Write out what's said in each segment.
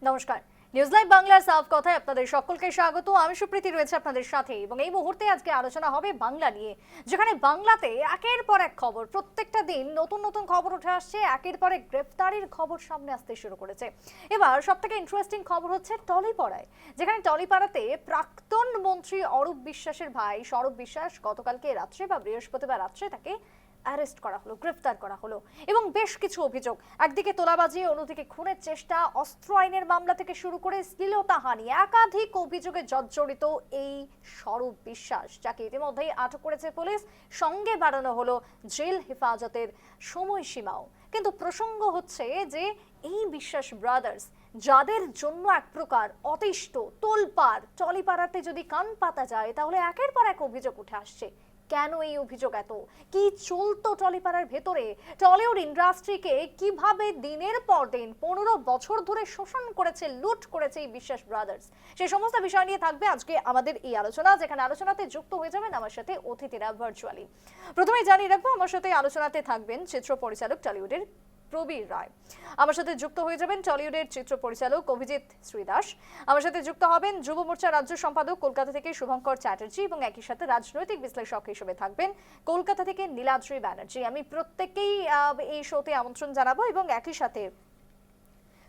নমস্কার, news live বাংলার সাফ কথায় আপনাদের সকলকে স্বাগত। আমি সুপ্রীতি রয়েছে আপনাদের সাথে এবং এই মুহূর্তে আজকে আলোচনা হবে বাংলা নিয়ে, যেখানে বাংলাতে একের পর এক খবর, প্রত্যেকটা দিন নতুন নতুন খবর উঠে আসছে, একের পর এক গ্রেফতারির খবর সামনে আসতে শুরু করেছে। এবার সবথেকে ইন্টারেস্টিং খবর হচ্ছে টলিপাড়ায়, যেখানে টলিপাড়াতে প্রাক্তন মন্ত্রী অরূপ বিশ্বাসের ভাই সৌরভ বিশ্বাস গতকালকে রাত্রে বা বৃহস্পতিবার রাত্রে তাকে অ্যারেস্ট করা হলো, গ্রেফতার করা হলো এবং বেশ কিছু অভিযোগ, একদিকে তোলাবাজি, অন্যদিকে খুনের চেষ্টা, অস্ত্র আইনের মামলা থেকে শুরু করে শ্লীলতাহানি, একাধিক অভিযোগে জর্জরিত এই সৌরভ বিশ্বাস, যাকে ইতিমধ্যেই আটক করেছে পুলিশ। সঙ্গে বাড়ানো হলো জেল হেফাজতের সময়সীমাও। কিন্তু প্রসঙ্গ হচ্ছে যে এই বিশ্বাস ব্রাদার্স, যাদের জন্য এক প্রকার অতিষ্ঠ তোলপাড়, টলিপাড়াতে যদি কান পাতা যায় তাহলে একের পর এক অভিযোগ উঠে আসছে। কেন এই অভিযোগ এত? কি চলতো টলিপাড়ার ভেতরে? টলিউড ইন্ডাস্ট্রিকে কিভাবে দিনের পর দিন 15 বছর ধরে শোষণ করেছে, লুট করেছে এই বিশ্বাস ব্রাদার্স, সেই সমস্ত বিষয় নিয়ে থাকবে আজকে আমাদের এই আলোচনা, যেখানে আলোচনাতে যুক্ত হয়ে যাবেন আমার সাথে অতিথিরা ভার্চুয়ালি। প্রথমেই জানিয়ে রাখবো, আমার সাথে আলোচনাতে থাকবেন চিত্র পরিচালক টলিউডের প্রবীর রায়, আমার সাথে যুক্ত হয়ে যাবেন টলিউডের চিত্র পরিচালক অভিজিৎ শ্রীদাস, আমার সাথে যুক্ত হবেন যুব মোর্চা রাজ্য সম্পাদক কলকাতা থেকে শুভঙ্কর চ্যাটার্জি এবং একই সাথে রাজনৈতিক বিশ্লেষক হিসেবে থাকবেন কলকাতা থেকে নীলাদ্রি ব্যানার্জি। আমি প্রত্যেককেই এই শোতে আমন্ত্রণ জানাবো এবং একই সাথে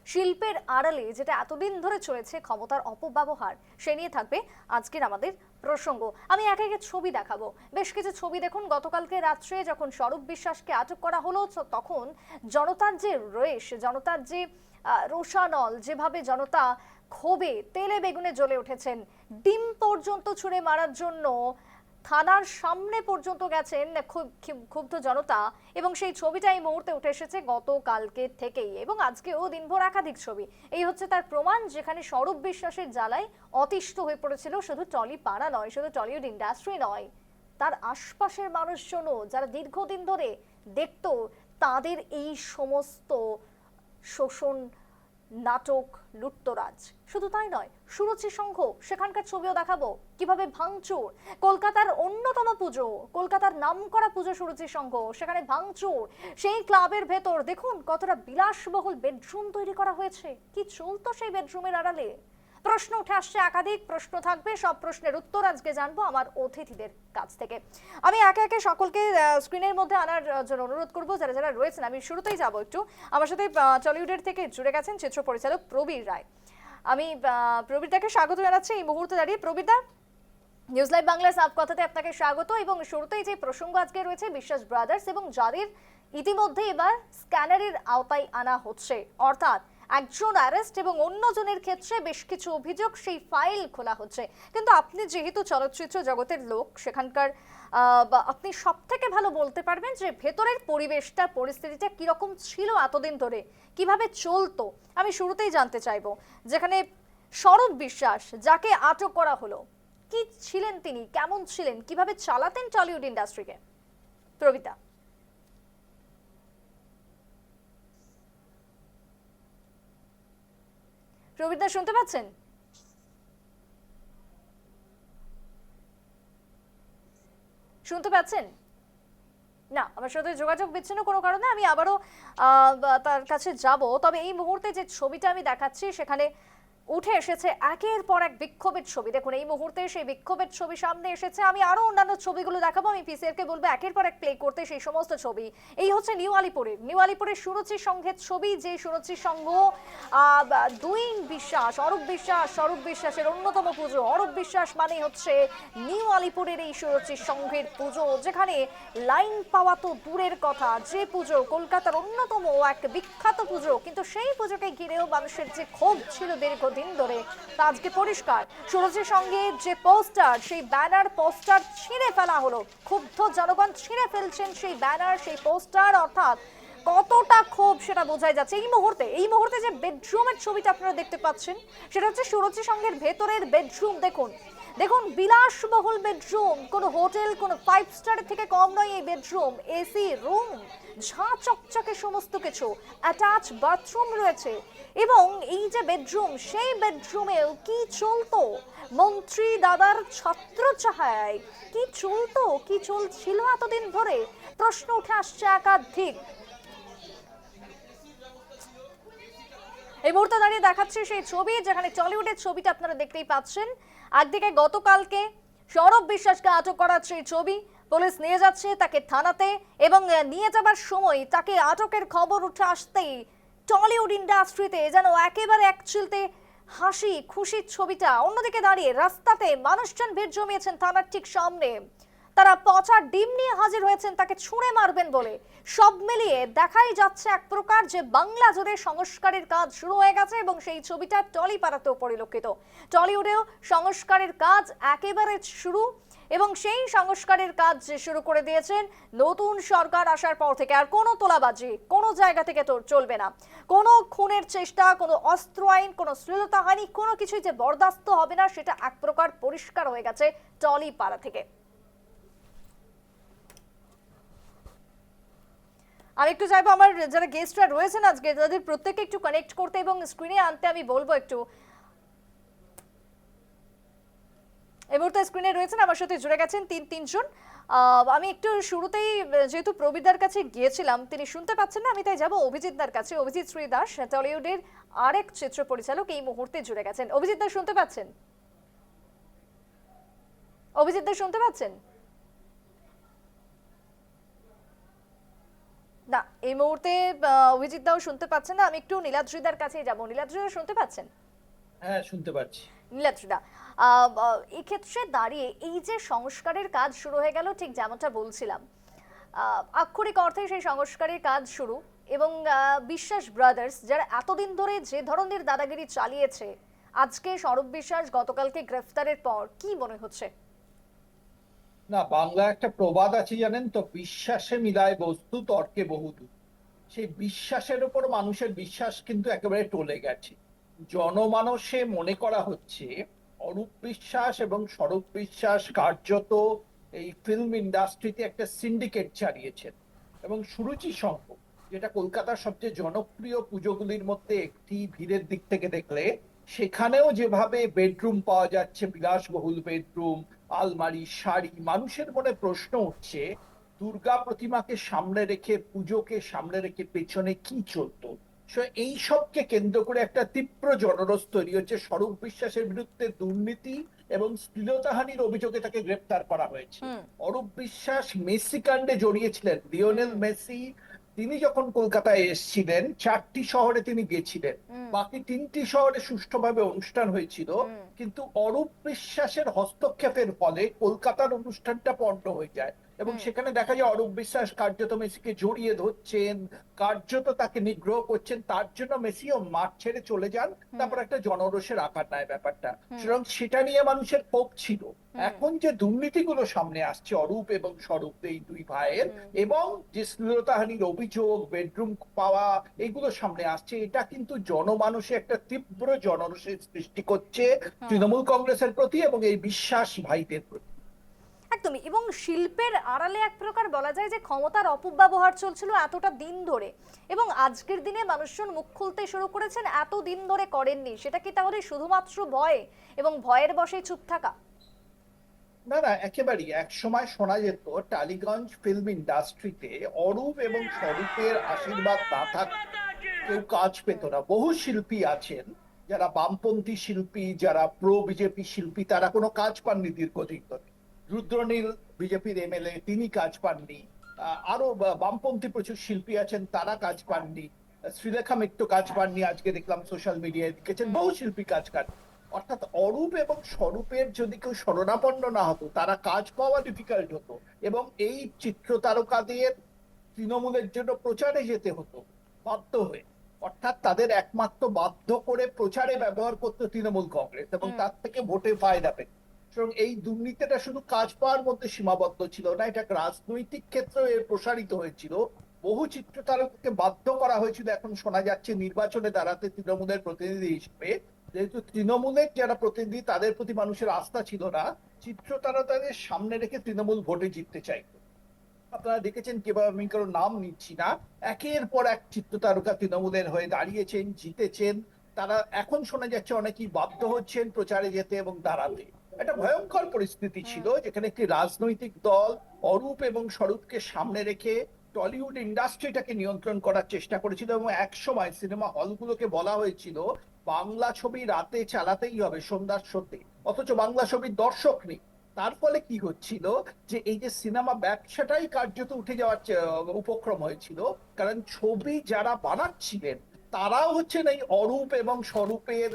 শিল্পের আড়ালে যেটা এতদিন ধরে চলেছে ক্ষমতার অপব্যবহার, সে নিয়ে থাকবে আজকের আমাদের প্রসঙ্গ। আমি একে একে ছবি দেখাবো, বেশ কিছু ছবি দেখুন। গতকালকে রাত্রে যখন সৌরভ বিশ্বাসকে আটক করা হলো তখন জনতার যে রোষ, জনতার যে রোষানল, যেভাবে জনতা ক্ষোভে তেলে বেগুনে জ্বলে উঠেছেন, ডিম পর্যন্ত ছুঁড়ে মারার জন্য থানার সামনে পর্যন্ত গেছেন ক্ষুব্ধ জনতা, এবং সেই ছবিটা এই মুহূর্তে উঠে এসেছে গতকালকে থেকেই এবং আজকেও দিনভর একাধিক ছবি। এই হচ্ছে তার প্রমাণ, যেখানে সৌরভ বিশ্বাসের জ্বালায় অতিষ্ঠ হয়ে পড়েছিল শুধু টলিপাড়া নয়, শুধু টলিউড ইন্ডাস্ট্রি নয়, তার আশপাশের মানুষজনও যারা দীর্ঘদিন ধরে দেখতো তাদের এই সমস্ত শোষণ, নাটক, লুটতরাজ। শুধু তাই নয়, সুরুচি সংঘ, সেখানকার ছবিও দেখাবো, কিভাবে ভাঙচুর, কলকাতার অন্যতম পুজো, কলকাতার নামকরা পুজো সুরুচি সংঘ, সেখানে ভাঙচুর, সেই ক্লাবের ভেতর দেখুন কতটা বিলাসবহুল বেডরুম তৈরি করা হয়েছে, কি চলতো সেই বেডরুমের আড়ালে। প্রশ্ন উঠে আসছে, একাধিক প্রশ্ন থাকবে, সব প্রশ্নের উত্তর আজকে জানবো আমার অতিথিদের কাছ থেকে। আমি একে একে সকলকে স্ক্রিনের মধ্যে আনার জন্য অনুরোধ করবো, যারা যারা রয়েছেন। আমি শুরুতেই যাবো একটু, আমার সাথে টলিউডের থেকে জুড়ে গেছেন চিত্র পরিচালক প্রবীর রায়। আমি প্রবীরদাকে স্বাগত জানাচ্ছি এই মুহূর্তে দাঁড়িয়ে। প্রবীরদা, নিউজ লাইভ বাংলা সাফ কথাতে আপনাকে স্বাগত। এবং শুরুতেই যে প্রসঙ্গ আজকে রয়েছে বিশ্বাস ব্রাদার্স, এবং যাদের ইতিমধ্যে এবার স্ক্যানারের আওতায় আনা হচ্ছে, অর্থাৎ একজন অ্যারেস্ট এবং অন্যজনের ক্ষেত্রে বেশ কিছু অভিযোগ, সেই ফাইল খোলা হচ্ছে। কিন্তু আপনি যেহেতু চলচ্চিত্র জগতের লোক, সেখানকার আপনি সব থেকে ভালো বলতে পারবেন যে ভেতরের পরিবেশটা, পরিস্থিতিটা কিরকম ছিল এতদিন ধরে, কিভাবে চলতো। আমি শুরুতেই জানতে চাইবো, যেখানে সৌরভ বিশ্বাস যাকে আটক করা হলো, কি ছিলেন তিনি, কেমন ছিলেন, কিভাবে চালাতেন টলিউড ইন্ডাস্ট্রিকে? প্রবিতা। প্রবীরদা শুনতে পাচ্ছেন? শুনতে পাচ্ছেন না? আমার সাথে যোগাযোগ বিচ্ছিন্ন কোনো কারণে আমি আবারও তার কাছে যাব। তবে এই মুহূর্তে যে ছবিটা আমি দেখাচ্ছি, সেখানে উঠে এসেছে একের পর এক বিক্ষোভের ছবি। দেখুন এই মুহূর্তে সেই বিক্ষোভের ছবি সামনে এসেছে। আমি আরো অন্যান্য ছবিগুলো দেখাবো, আমি পিসিআরকে বলবো একের পর এক প্লে করতে সেই সমস্ত ছবি। এই হচ্ছে নিউ আলিপুরের সুরুচি সংঘের ছবি, যে সুরুচি সংঘ দুই বিশ্বাস, অরূপ বিশ্বাস, সৌরভ বিশ্বাসের অন্যতম পুজো। অরূপ বিশ্বাস মানে হচ্ছে নিউ আলিপুরের এই সুরুচি সংঘের পুজো, যেখানে লাইন পাওয়া তো দূরের কথা, যে পুজো কলকাতার অন্যতম এক বিখ্যাত পুজো, কিন্তু সেই পুজোকে ঘিরেও মানুষের যে ক্ষোভ ছিল দীর্ঘদিন ধরে, তা আজকে পরিষ্কার। সুরজের সঙ্গে যে পোস্টার, সেই ব্যানার পোস্টার ছিঁড়ে ফেলা হলো, ক্ষুব্ধ জনগণ ছিঁড়ে ফেলছেন সেই ব্যানার, সেই পোস্টার, অর্থাৎ কতটা ক্ষোভ সেটা বোঝাই যাচ্ছে। এই মুহূর্তে যে বেডরুমের ছবিটা আপনারা দেখতে পাচ্ছেন, সেটা হচ্ছে সুরজের সঙ্গের ভেতরের বেডরুম। দেখুন বিলাসবহুল বেডরুম, কোনো হোটেল, কোনো 5 স্টারের থেকে কম নয় এই বেডরুম। এসি রুম, ঝাঁ চকচকে সমস্ত কিছু, অ্যাটাচ বাথরুম রয়েছে। এবং এই যে বেডরুম, সেই বেডরুমেও কি চলতো, মন্ত্রী দাদার ছত্র ছায়ায় কি চলতো, কি চলছিল এতদিন ধরে, প্রশ্ন উঠে আসছে একাধিক। এই মুহূর্তে দাঁড়িয়ে দেখাচ্ছে সেই ছবি, যেখানে টলিউডের ছবিটা আপনারা দেখতেই পাচ্ছেন। একদিকে গতকালকে সৌরভ বিশ্বাসকে আটক করার সেই ছবি, পুলিশ নিয়ে যাচ্ছে তাকে থানাতে, এবং নিয়ে যাবার সময় তাকে আটকের খবর উঠে আসতেই টলিউড ইন্ডাস্ট্রিতে যেন একেবারে একচিলতে হাসি খুশির ছবিটা। অন্যদিকে দাঁড়িয়ে রাস্তাতে মানুষজন ভিড় জমিয়েছেন থানার ঠিক সামনে, তারা পচা ডিম নিয়ে হাজির হয়েছেন তাকে ছুঁড়ে মারবেন বলে। সব মিলিয়ে দেখাই যাচ্ছে এক প্রকার যে বাংলা জুড়ে সংস্কারের কাজ শুরু হয়ে গেছে, এবং সেই ছবিটা টলিপাড়াতেও পরিলক্ষিত। টলিউডেও সংস্কারের কাজ একেবারে শুরু, এবং সেই সংস্কারের কাজ যে শুরু করে দিয়েছেন নতুন সরকার আসার পর থেকে। আর কোনো তোলাবাজি কোনো জায়গা থেকে তো চলবে না, কোনো খুনের চেষ্টা, কোনো অস্ত্র আইন, কোনো শ্লীলতাহানি, কোনো কিছুই যে বরদাস্ত হবে না, সেটা এক প্রকার পরিষ্কার হয়ে গেছে টলিপাড়া থেকে। আমি একটু চাইবো আমার যারা গেস্টরা রয়েছেন আজকে তাদের প্রত্যেককে একটু কানেক্ট করতে এবং স্ক্রিনে আনতে আমি বলবো একটু। এই মুহূর্তে স্ক্রিনে রয়েছেন আমার সাথে জুড়ে গেছেন তিনজন। আমি একটু শুরুতেই যেহেতু প্রবীরদার কাছে গিয়েছিলাম, তিনি শুনতে পাচ্ছেন না, আমি তাই যাবো অভিজিৎদার কাছে। অভিজিৎ শ্রী দাস টলিউডের আরেক চিত্র পরিচালক এই মুহূর্তে জুড়ে গেছেন। অভিজিৎ দা শুনতে পাচ্ছেন? অভিজিৎ দা শুনতে পাচ্ছেন? না, এই মুহূর্তে অভিজিৎ দাও শুনতে পাচ্ছেন না। আমি একটু নীলাদ্রিদার কাছে যাব। নীলাদ্রিদা শুনতে পাচ্ছেন? হ্যাঁ, শুনতে পাচ্ছি। নীলাদ্রিদা, এই ক্ষেত্রে দাঁড়িয়ে এই যে সংস্কারের কাজ শুরু হয়ে গেল, ঠিক যেমনটা বলছিলাম, আক্ষরিক অর্থে সেই সংস্কারের কাজ শুরু, এবং বিশ্বাস ব্রাদার্স যারা এতদিন ধরে যে ধরনের দাদাগিরি চালিয়েছে, আজকে সৌরভ বিশ্বাস গতকালকে গ্রেফতারের পর কি মনে হচ্ছে? না, বাংলা একটা প্রবাদ আছে জানেন তো, বিশ্বাসে মিলায় বস্তু তর্কে বহুদূর। সেই বিশ্বাসের উপর মানুষের বিশ্বাস কিন্তু একেবারে টলে গেছে। জনমানসে মনে করা হচ্ছে অরূপ বিশ্বাস এবং সৌরভ বিশ্বাস কার্যত এই ফিল্ম ইন্ডাস্ট্রিতে একটা সিন্ডিকেট চালিয়েছেন। এবং সুরুচি সংঘ, যেটা কলকাতার সবচেয়ে জনপ্রিয় পুজোগুলির মধ্যে একটি, ভিড়ের দিক থেকে দেখলে সেখানেও যেভাবে বেডরুম পাওয়া যাচ্ছে, বিলাসবহুল বেডরুম, আলমারি, শাড়ি, মানুষের মনে প্রশ্ন উঠছে দুর্গা প্রতিমাকে সামনে রেখে, পুজোকে সামনে রেখে পেছনে কি চলতো। এই সবকে কেন্দ্র করে একটা তীব্র জনরোষ তৈরি হচ্ছে। স্বরূপ বিশ্বাসের বিরুদ্ধে দুর্নীতি এবং শ্লীলতাহানির অভিযোগে তাকে গ্রেপ্তার করা হয়েছে। অরূপ বিশ্বাস মেসি কাণ্ডে জড়িয়েছিলেন। লিওনেল মেসি, তিনি যখন কলকাতায় এসেছিলেন, 4টি শহরে তিনি গেছিলেন, বাকি 3টি শহরে সুষ্ঠুভাবে অনুষ্ঠান হয়েছিল, কিন্তু অরূপ বিশ্বাসের হস্তক্ষেপের ফলে কলকাতার অনুষ্ঠানটা পণ্ড হয়ে যায়। এবং সেখানে দেখা যায় অরূপ বিশ্বাস কার্যত মেসিকে জড়িয়ে ধরছেন, কার্যত তাকে নিগ্রহ করছেন। তার জন্য মেসিও মাঠ ছেড়ে চলে যান, তারপর একটা জনরোষের আকার নেয় ব্যাপারটা। সুতরাং সেটা নিয়ে মানুষের ক্ষোভ ছিল। এখন যে দুর্নীতিগুলো সামনে আসছে অরূপ এবং স্বরূপ, এই দুই ভাইয়ের, এবং যে শ্লীলতাহানির অভিযোগ, বেডরুম পাওয়া, এগুলো সামনে আসছে, এটা কিন্তু জনমানসে একটা তীব্র জনরোষের সৃষ্টি করছে তৃণমূল কংগ্রেসের প্রতি এবং এই বিশ্বাস ভাইদের প্রতি। একদমই। এবং শিল্পের আড়ালে এক প্রকার বলা যায় যে ক্ষমতার অপব্যবহার চলছিল এতটা দিন ধরে, এবং আজকের দিনে মানুষজন মুখ খুলতে শুরু করেছেন, এত দিন ধরে করেননি। সেটা কি তাহলে শুধুমাত্র ভয় এবং ভয়ের বশে চুপ থাকা? না না, একেবারেই। এক সময় শোনা যেত টালিগঞ্জ ফিল্ম ইন্ডাস্ট্রিতে অরূপ এবং স্বরূপের আশীর্বাদ না থাকলে কেউ কাজ পেত না। বহু শিল্পী আছেন যারা বামপন্থী শিল্পী, যারা প্রো বিজেপি শিল্পী, তারা কোনো কাজ পাননি দীর্ঘদিন ধরে। রুদ্রনীল বিজেপির এমএলএ, তিনি কাজ পাননি। আরো বামপন্থী প্রচুর শিল্পী আছেন, তারা কাজ পাননি। শ্রীলেখা মিত্র কাজ পাননি, আজকে দেখলাম সোশ্যাল মিডিয়ায় লিখেছেন। বহু শিল্পী কাজ পান। অর্থাৎ অরূপ এবং স্বরূপের যদি কেউ শরণাপন্ন না হতো, তারা কাজ পাওয়া ডিফিকাল্ট হতো, এবং এই চিত্র তারকাদের তৃণমূলের জন্য প্রচারে যেতে হতো বাধ্য হয়ে। অর্থাৎ তাদের একমাত্র বাধ্য করে প্রচারে ব্যবহার করতো তৃণমূল কংগ্রেস, এবং তার থেকে ভোটে ফায়দা পেত। সুতরাং এই দুর্নীতিটা শুধু কাজ পাওয়ার মধ্যে সীমাবদ্ধ ছিল না, এটা রাজনৈতিক ক্ষেত্রে প্রসারিত হয়েছিল। বহু চিত্র তারকাকে বাধ্য করা হয়েছিল, এখন শোনা যাচ্ছে নির্বাচনে দাঁড়াতে তৃণমূলের প্রতিনিধি হিসেবে। যেহেতু তৃণমূলের যারা প্রতিনিধি, তাদের প্রতি মানুষের আস্থা ছিল না, চিত্র তারকাদের সামনে রেখে তৃণমূল ভোটে জিততে চাইত। আপনারা দেখেছেন কিভাবে, আমি কারো নাম নিচ্ছি না, একের পর এক চিত্র তারকা তৃণমূলের হয়ে দাঁড়িয়েছেন, জিতেছেন। তারা এখন শোনা যাচ্ছে অনেকেই বাধ্য হচ্ছেন প্রচারে যেতে এবং দাঁড়াতে। একটা ভয়ঙ্কর পরিস্থিতি ছিল, যেখানে একটি রাজনৈতিক দল অরূপ এবং স্বরূপকে সামনে রেখে টলিউড ইন্ডাস্ট্রিটাকে নিয়ন্ত্রণ করার চেষ্টা করেছিল, এবং এক সময় সিনেমা হলগুলোকে বলা হয়েছিল বাংলা ছবি রাতে চালাতেই হবে সন্ধ্যার শোতে, অথচ বাংলা ছবির দর্শক নেই। তার ফলে কি হচ্ছিল, যে এই যে সিনেমা ব্যবসাটাই কার্যত উঠে যাওয়ার উপক্রম হয়েছিল, কারণ ছবি যারা বানাচ্ছিলেন তারাও হচ্ছেন এই অরূপ এবং স্বরূপের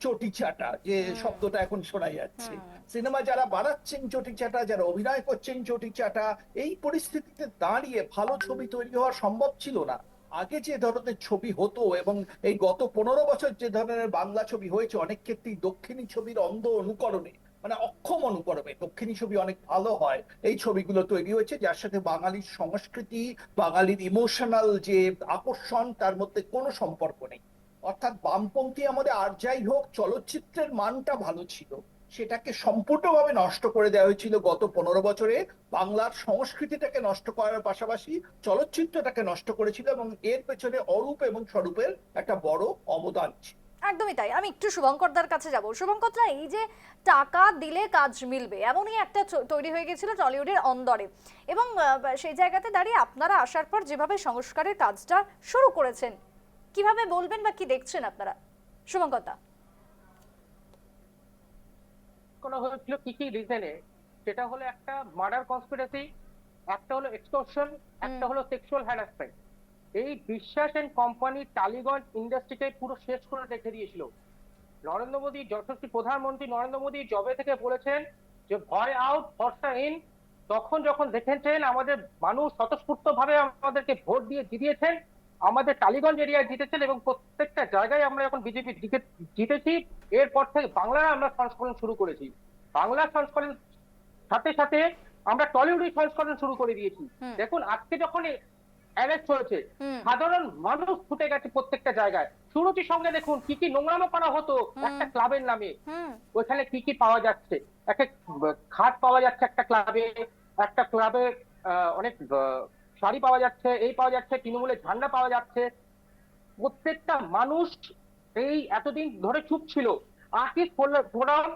চটিচাটা, যে হুম শব্দটা এখন শোনা যাচ্ছে। হুম সিনেমা যারা বানাচ্ছেন চটিচাটা, যারা অভিনয় করছেন চটিচাটা, এই পরিস্থিতিতে দাঁড়িয়ে ভালো ছবি তৈরি হওয়া সম্ভব ছিল না। আগে যে ধরনের ছবি হতো, এবং এই গত 15 বছর যে ধরনের বাংলা ছবি হয়েছে, অনেক ক্ষেত্রেই দক্ষিণী ছবির অন্ধ অনুকরণে, মানে অক্ষম অনুকরণে দক্ষিণী ছবি অনেক ভালো হয়, এই ছবিগুলো তৈরি হয়েছে, যার সাথে বাঙালির সংস্কৃতি, বাঙালির ইমোশনাল যে আকর্ষণ, তার মধ্যে কোনো সম্পর্ক নেই। অর্থাৎ বামপন্থী আমাদের আর যাই হোক, চলচ্চিত্রের মানটা ভালো ছিল, সেটাকে সম্পূর্ণভাবে নষ্ট করে দেওয়া হয়েছিল গত 15 বছরে। বাংলার সংস্কৃতিটাকে নষ্ট করার পাশাপাশি চলচ্চিত্রটাকে নষ্ট করেছিল, এবং এর পেছনে অরূপ এবং স্বরূপের একটা বড় অবদান ছিল। একদমই তাই। আমি একটু শুভঙ্করদার কাছে যাব। শুভঙ্করদা, এই যে টাকা দিলে কাজ মিলবে এমনই একটা তৈরি হয়ে গেছিল টলিউডের অন্দরে, এবং সেই জায়গাতে দাঁড়িয়ে আপনারা আসার পর যেভাবে সংস্কারের কাজটা শুরু করেছেন, কিভাবে বলবেন বা কি দেখছেন আপনারা? শুভঙ্করদা। করা হয়েছিল কি কি রিজনে, সেটা হলো একটা মার্ডার কনস্পিরেসি, একটা হলো এক্সটর্শন, হুম একটা হলো সেক্সুয়াল হ্যারাসমেন্ট। এই বিশ্বাস এন্ড কোম্পানি টালিগঞ্জ ইন্ডাস্ট্রিকে পুরো শেষ করে রেখে দিয়েছিল। নরেন্দ্র মোদী, যশস্বী প্রধানমন্ত্রী নরেন্দ্র মোদী জবে থেকে বলেছেন যে ভয় আউট ভরসা ইন, তখন যখন দেখেছেন আমাদের মানুষ স্বতঃস্ফূর্ত ভাবে আমাদেরকে ভোট দিয়ে জিতিয়েছেন, আমাদের টালিগঞ্জ এরিয়ায় জিতেছেন, এবং প্রত্যেকটা জায়গায় আমরা যখন বিজেপি জিতেছি, এরপর থেকে বাংলায় আমরা সংস্করণ শুরু করেছি। বাংলা সংস্করণ সাথে সাথে আমরা টলিউডের সংস্করণ শুরু করে দিয়েছি। হুম দেখুন আজকে যখন অ্যারেস্ট হয়েছে, হুম সাধারণ মানুষ ছুটে গেছে প্রত্যেকটা জায়গায়। সুরুচির সঙ্গে দেখুন কি কি নোংরামো করা হতো হুম একটা ক্লাবের নামে। হুম ওইখানে কি কি পাওয়া যাচ্ছে, একটা খাট পাওয়া যাচ্ছে একটা ক্লাবে, একটা ক্লাবে অনেক শাড়ি পাওয়া যাচ্ছে, এই পাওয়া যাচ্ছে, তৃণমূলের ঝান্ডা পাওয়া যাচ্ছে। প্রত্যেকটা মানুষ এই এতদিন ধরে চুপ ছিল। আর্টিস্ট ফোরাম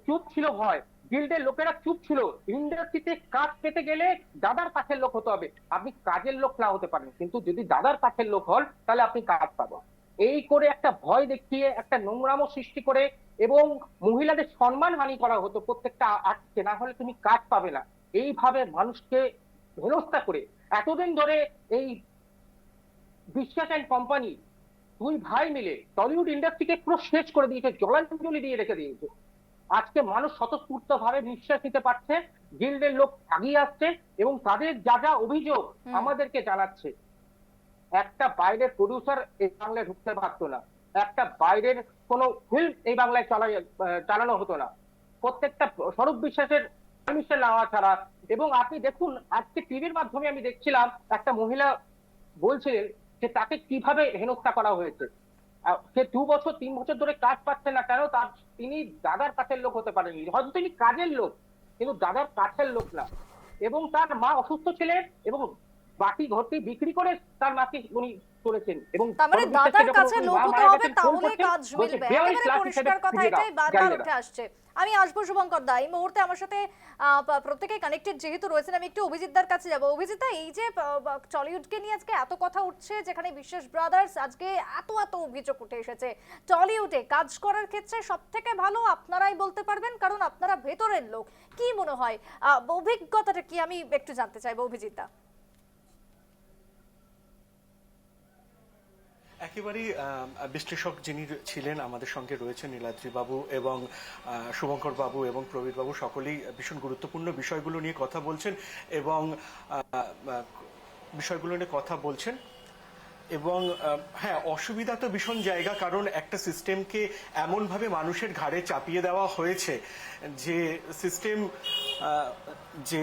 চুপ ছিল, ভয় গিল্ডের লোকেরা চুপ ছিল। ইন্ডাস্ট্রিতে কাজ পেতে গেলে দাদার কাছের লোক হতে হবে। আপনি কাজের লোক না হতে পারেন, কিন্তু যদি দাদার কাছের লোক হন তাহলে আপনি কাজ পাবেন। এই করে একটা ভয় দেখিয়ে একটা নোংরামো সৃষ্টি করে, এবং মহিলাদের সম্মানহানি করা হতো প্রত্যেকটা আর্টকে, না হলে তুমি কাজ পাবে না। এইভাবে মানুষকে হেনস্থা করে এতদিন ধরে এই বিশ্বাস অ্যান্ড কোম্পানি দুই ভাই মিলে টলিউড ইন্ডাস্ট্রিকে পুরো শেষ করে দিয়েছে, জলাঞ্জলি দিয়ে রেখে দিয়েছে। আজকে মানুষ স্বতঃস্ফূর্ত ভাবে নিঃশ্বাস নিতে পারছে, গিল্ডের লোক আগিয়ে আসছে, এবং তাদের যা যা অভিযোগ আমাদেরকে জানাচ্ছে। একটা বাইরের প্রডিউসার এই বাংলায় ঢুকতে পারতো না, একটা বাইরের কোনো ফিল্ম এই বাংলায় চালানো হতো না, প্রত্যেকটা স্বরূপ বিশ্বাসের পারমিশন নেওয়া ছাড়া। এবং আপনি দেখুন আজকে টিভির মাধ্যমে আমি দেখছিলাম একটা মহিলা বলছিলেন যে তাকে কিভাবে হেনস্থা করা হয়েছে। সে 2 বছর 3 বছর ধরে কাজ পাচ্ছে না, কেন? তার তিনি দাদার কাছের লোক হতে পারেননি, হয়তো তিনি কাজের লোক কিন্তু দাদার কাছের লোক না। এবং তার মা অসুস্থ ছিলেন, এবং বাকি ঘরটি বিক্রি করে তার মাকে উনি চলেছেন। এবং তার মানে স্বরূপ বিশ্বাসকে দাদার যখন কাছে উনি লোক মা হতে মারা হবে, গেছেন ফোন তাহলে করছেন, কাজ বলছে মিলবে। বেআইনি একেবারে ক্লাস পরিষ্কার হিসেবে কথা, ফিরে দাও, এটাই বারবার জানিয়ে উঠে দাও। আসছে। আমি আসবো শুভঙ্কর দা, এই মুহূর্তে আমার সাথে প্রত্যেকে কানেক্টেড যেহেতু রয়েছেন, আমি একটু অভিজিৎদার কাছে যাব। অভিজিৎ দা, এই যে টলিউডকে নিয়ে আজকে এত কথা উঠছে, যেখানে বিশ্বাস ব্রাদার্স আজকে এত এত অভিযোগ উঠে এসেছে, টলিউডে কাজ করার ক্ষেত্রে সব থেকে ভালো আপনারাই বলতে পারবেন, কারণ আপনারা ভেতরের লোক। কি মনে হয়, অভিজ্ঞতাটা কি, আমি একটু জানতে চাইবো অভিজিৎ দা। একেবারেই বিশ্লেষক যিনি ছিলেন আমাদের সঙ্গে রয়েছেন নীলাদ্রি বাবু এবং শুভঙ্কর বাবু এবং প্রবীর বাবু, সকলেই ভীষণ গুরুত্বপূর্ণ বিষয়গুলো নিয়ে কথা বলছেন, এবং বিষয়গুলো নিয়ে কথা বলছেন। এবং হ্যাঁ, অসুবিধা তো ভীষণ জায়গা, কারণ একটা সিস্টেমকে এমনভাবে মানুষের ঘাড়ে চাপিয়ে দেওয়া হয়েছে যে সিস্টেম যে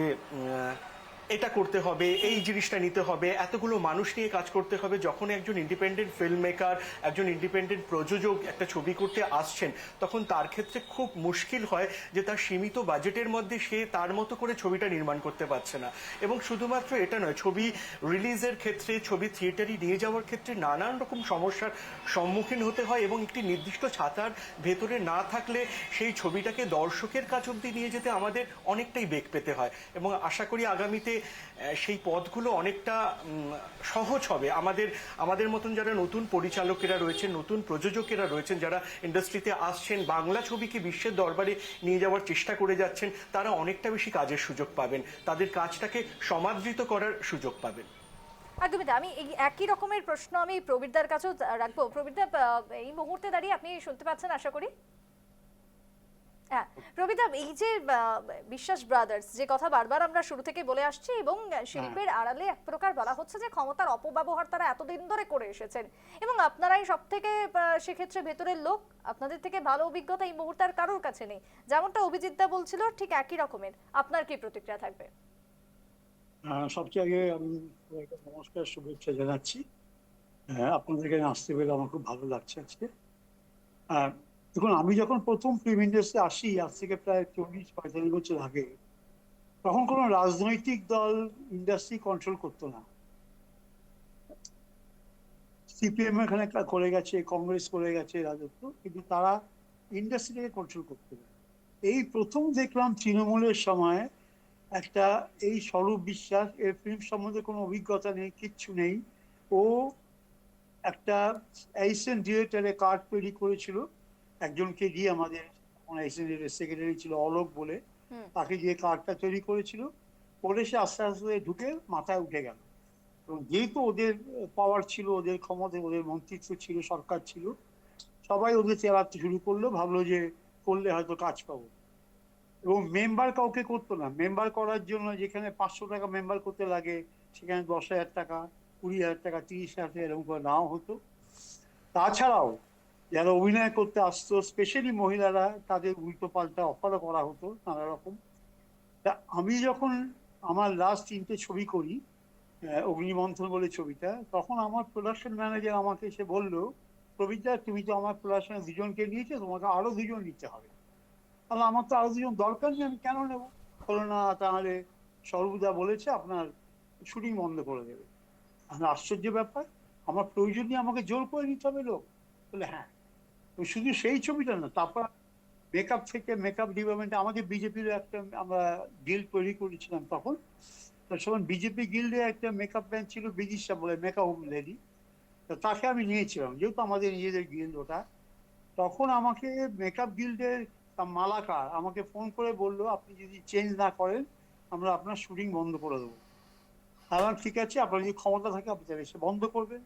এটা করতে হবে, এই জিনিসটা নিতে হবে, এতগুলো মানুষ নিয়ে কাজ করতে হবে। যখন একজন ইন্ডিপেন্ডেন্ট ফিল্ম মেকার, একজন ইন্ডিপেন্ডেন্ট প্রযোজক একটা ছবি করতে আসছেন, তখন তার ক্ষেত্রে খুব মুশকিল হয় যে তার সীমিত বাজেটের মধ্যে সে তার মতো করে ছবিটা নির্মাণ করতে পারছে না। এবং শুধুমাত্র এটা নয়, ছবি রিলিজের ক্ষেত্রে, ছবি থিয়েটারে নিয়ে যাওয়ার ক্ষেত্রে নানান রকম সমস্যার সম্মুখীন হতে হয়, এবং একটি নির্দিষ্ট ছাতার ভেতরে না থাকলে সেই ছবিটাকে দর্শকের কাছ অব্দি নিয়ে যেতে আমাদের অনেকটাই বেগ পেতে হয়। এবং আশা করি আগামীতে সেই পথগুলো অনেকটা সহজ হবে। আমাদের মতন যারা নতুন পরিচালকেরা রয়েছেন, নতুন প্রযোজকেরা রয়েছেন, যারা ইন্ডাস্ট্রিতে আসছেন, বাংলা ছবিকে বিশ্বের দরবারে নিয়ে যাওয়ার চেষ্টা করে যাচ্ছেন, তারা অনেকটা বেশি কাজের সুযোগ পাবেন, তাদের কাজটাকে সমাদৃত করার সুযোগ পাবেন। একদমই তাই। আমি এই একই রকমের প্রশ্ন আমি প্রবীরদার কাছেও রাখবো। প্রবীরদা, এই মুহূর্তে দাঁড়িয়ে আপনি শুনতে পাচ্ছেন আশা করি। হ্যাঁ প্রবীরদা, এই যে বিশ্বাস ব্রাদার্স, যে কথা বারবার আমরা শুরু থেকে বলে আসছি, এবং শিল্পের আড়ালে এক প্রকার বলা হচ্ছে যে ক্ষমতার অপব্যবহার তারা এতদিন ধরে করে এসেছেন, এবং আপনারাই সব থেকে সেক্ষেত্রে ভেতরের লোক, আপনাদের থেকে ভালো অভিজ্ঞতা এই মুহূর্তে আর কারোর কাছে নেই। যেমনটা অভিজিৎদা বলছিল ঠিক একই রকমের। আপনার কি প্রতিক্রিয়া থাকবে? সবচেয়ে আগে আমি সবাইকে নমস্কার, শুভেচ্ছা জানাচ্ছি। আপনাদের এখানে আসতে পেরে আমার খুব ভালো লাগছে আজকে। দেখুন, আমি যখন প্রথম ফিল্ম ইন্ডাস্ট্রি আসি, আজ থেকে প্রায় 40-45 বছর আগে, তখন কোনো রাজনৈতিক দল ইন্ডাস্ট্রি কন্ট্রোল করতো না। সিপিএম এখানে করে গেছে, কংগ্রেস করে গেছে রাজত্ব, কিন্তু তারা ইন্ডাস্ট্রিটাকে কন্ট্রোল করতো না। এই প্রথম দেখলাম তৃণমূলের সময় একটা, এই স্বরূপ বিশ্বাস, এর ফিল্ম সম্বন্ধে কোনো অভিজ্ঞতা নেই, কিচ্ছু নেই, ও একটা অ্যাসিস্ট্যান্ট ডিরেক্টরে কার্ড তৈরি করেছিল একজনকে দিয়ে, আমাদের অ্যাসিস্ট্যান্ট সেক্রেটারি ছিল অলোক বলে, তাকে দিয়ে কার্ডটা তৈরি করেছিল। পরে সে আস্তে আস্তে ঢুকে মাথায় উঠে গেল, এবং যেহেতু ওদের পাওয়ার ছিল, ওদের ক্ষমতা, ওদের মন্ত্রিত্ব ছিল, সরকার ছিল, সবাই ওদের চেলাতে শুরু করলো, ভাবলো যে করলে হয়তো কাজ পাবো। এবং মেম্বার কাউকে করতো না। মেম্বার করার জন্য যেখানে 500 টাকা মেম্বার করতে লাগে, সেখানে 10,000 টাকা, 20,000 টাকা, 30,000 টাকা এরকম করে নেওয়া হতো। তাছাড়াও যারা অভিনয় করতে আসতো, স্পেশালি মহিলারা, তাদের উল্টো পাল্টা অফারও করা হতো নানা রকম। তা আমি যখন আমার লাস্ট 3টে ছবি করি, অগ্নিমন্থন বলে ছবিটা, তখন আমার প্রোডাকশন ম্যানেজার আমাকে এসে বললো, প্রবীরদা, তুমি তো আমার প্রোডাকশনে 2জনকে নিয়েছো, তোমাকে আরো 2জন নিতে হবে। তাহলে আমার তো আরো 2জন দরকার নেই, আমি কেন নেবো? বলো না, তাহলে সর্বদা বলেছে আপনার শুটিং বন্ধ করে দেবে। আমার আশ্চর্য ব্যাপার, আমার প্রয়োজন নিয়ে আমাকে জোর করে নিতে হবে লোক? বলে হ্যাঁ। তো শুধু সেই ছবিটা না, তারপর মেকআপ থেকে, মেকআপ ডিপার্টমেন্টে আমাদের বিজেপির একটা আমরা গিল্ড তৈরি করেছিলাম তখন। তখন বিজেপি গিল্ডে একটা মেকআপ ম্যান ছিল, বিদিশা বলে, মেকআপ লেডি। তো তাকে আমি নিয়েছিলাম, যেহেতু আমাদের নিজেদের গিল্ড ওটা। তখন আমাকে মেকআপ গিল্ডের মালাকার আমাকে ফোন করে বললো, আপনি যদি চেঞ্জ না করেন, আমরা আপনার শুটিং বন্ধ করে দেবো। তাহলে ঠিক আছে, আপনার যদি ক্ষমতা থাকে আপনি এসে বন্ধ করবেন।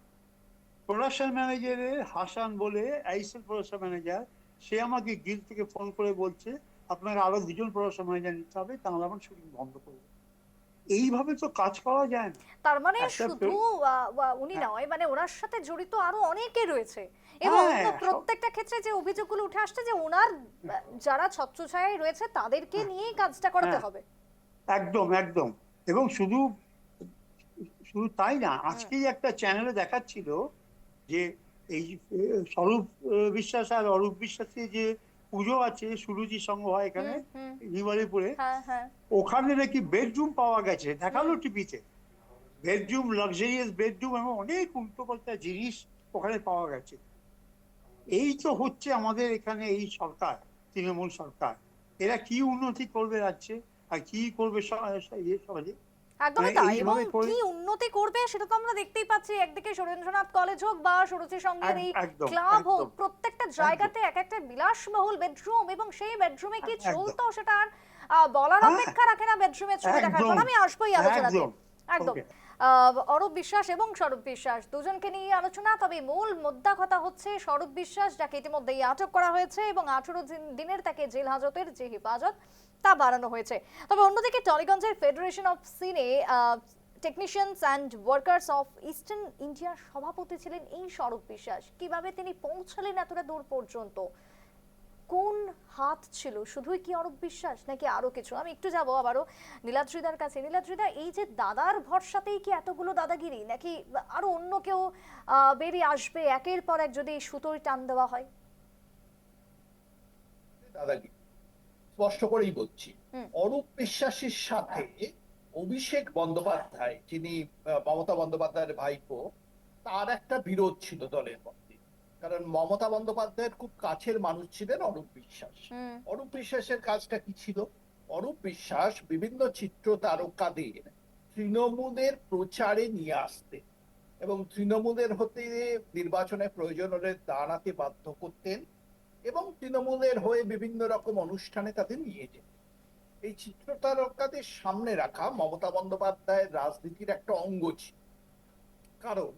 প্রোডাকশন ম্যানেজারের হাসান বলে, অ্যাসিস্ট্যান্ট প্রোডাকশন ম্যানেজার, সে আমাকে গিল্ড থেকে ফোন করে বলছে, আপনাকে আরো 2জন প্রোডাকশন ম্যানেজার নিতে হবে, তাহলে আমার শুটিং বন্ধ করবো। এইভাবে তো কাজ করা যায় না। তার মানে একটা শুধু উনি নয়, মানে ওনার সাথে জড়িত আরো অনেকে রয়েছে, এবং অন্য প্রত্যেকটা ক্ষেত্রে যে অভিযোগগুলো উঠে আসছে যে ওনার যারা ছত্রছায়ায় রয়েছে তাদেরকে নিয়েই কাজটা করাতে হবে। একদম একদম। এবং শুধু শুধু তাই না, আজকেই একটা চ্যানেলে দেখাচ্ছিল যে এই স্বরূপ বিশ্বাস আর অরূপ বিশ্বাসের যে পুজো আছে, সুরুচি সংঘ হয় এখানে নিবারিপুরে, ওখানে নাকি বেডরুম পাওয়া গেছে, দেখালো টিভিতে। বেডরুম, লাক্সারিয়াস বেডরুম, এবং অনেক উল্টোপাল্টা জিনিস ওখানে পাওয়া গেছে। এই তো হচ্ছে আমাদের এখানে এই সরকার, তৃণমূল সরকার। এরা কি উন্নতি করবে রাজ্যে, আর কি করবে সমাজে? একদমই তাই। এবং কি উন্নতি করবে সেটা তো আমরা দেখতেই পাচ্ছি। একদিকে সুরেন্দ্রনাথ কলেজ হোক বা সুরুচি সংঘের এই ক্লাব হোক, প্রত্যেকটা জায়গাতে এক একটা বিলাসবহুল বেডরুম, এবং সেই বেডরুমে কি চলতো সেটা আর বলার অপেক্ষা রাখে না। বেডরুমের ছবি দেখার পর আমি আসবোই আলোচনাতে। একদম। অরূপ বিশ্বাস এবং স্বরূপ বিশ্বাস দুজনকে নিয়ে আলোচনা। তবে মূল মোদ্দা কথা হচ্ছে স্বরূপ বিশ্বাস, যাকে ইতিমধ্যেই আটক করা হয়েছে, এবং 18 দিনের তাকে জেল হাজতের যে হেফাজত তা বাড়ানো হয়েছে। তবে অন্যদিকে টলিগঞ্জের Federation of Cine Technicians and Workers of Eastern ইন্ডিয়ার সভাপতি ছিলেন এই স্বরূপ বিশ্বাস। কিভাবে তিনি পৌঁছালেন এতটা দূর পর্যন্ত, কোন হাত ছিল, শুধুই কি অরূপ বিশ্বাস নাকি আরো কিছু? আমি একটু যাবো আবারও নীলাদ্রিদার কাছে। নীলাদ্রিদা, এই যে দাদার ভরসাতেই কি এতগুলো দাদাগিরি, নাকি আরো অন্য কেউ বেরিয়ে আসবে একের পর এক যদি সুতোয় টান দেওয়া হয়? দাদাগিরি স্পষ্ট করেই বলছি। অরূপ বিশ্বাসের সাথে অভিষেক বন্দ্যোপাধ্যায়, যিনি মমতা বন্দ্যোপাধ্যায়ের ভাইপো, তার একটা বিরোধ ছিল দলের মধ্যে। কারণ মমতা বন্দ্যোপাধ্যায়ের খুব কাছের মানুষ ছিলেন অরূপ বিশ্বাস। অরূপ বিশ্বাসের কাজটা কি ছিল? অরূপ বিশ্বাস বিভিন্ন চিত্র তারকাদের তৃণমূলের প্রচারে নিয়ে আসতেন এবং তৃণমূলের হতে নির্বাচনে প্রয়োজন হলে দাঁড়াতে বাধ্য করতেন এবং তৃণমূলের হয়ে বিভিন্ন রকম অনুষ্ঠানে তাদের নিয়ে যেতেন। এই চিত্রতারকাদের সামনে রাখা মমতা বন্দ্যোপাধ্যায়ের রাজনীতির একটা অঙ্গ ছিল। কারণ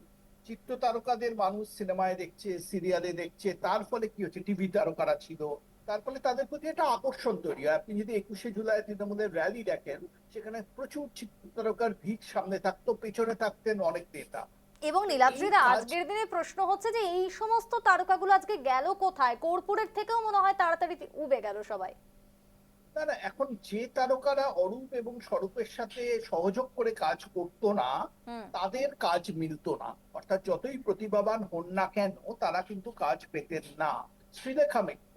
চিত্রতারকাদের মানুষ সিনেমায় দেখছে, সিরিয়ালে দেখছে, তার ফলে কি হচ্ছে, টিভি তারকারা ছিল, তার ফলে তাদের প্রতি একটা আকর্ষণ তৈরি হয়। আপনি যদি 21শে জুলাই তৃণমূলের র্যালি দেখেন, সেখানে প্রচুর চিত্রতারকার ভিড়, সামনে থাকতো, পেছনে থাকতেন অনেক নেতা। এবং এই নীলাদ্রিদা, কাজ আজকের দিনে প্রশ্ন হচ্ছে যে এই সমস্ত তারকাগুলো আজকে গেল কোথায়? কর্পূরের থেকেও মনে হয় তাড়াতাড়ি উবে গেল সবাই। না না, এখন যে তারকারা অরূপ এবং স্বরূপের সাথে সহযোগ করে কাজ করতো না, হুম। তাদের কাজ মিলতো না। অর্থাৎ যতই প্রতিভাবান হন না কেন, তারা কিন্তু কাজ পেতেন না। শ্রীলেখা মিত্র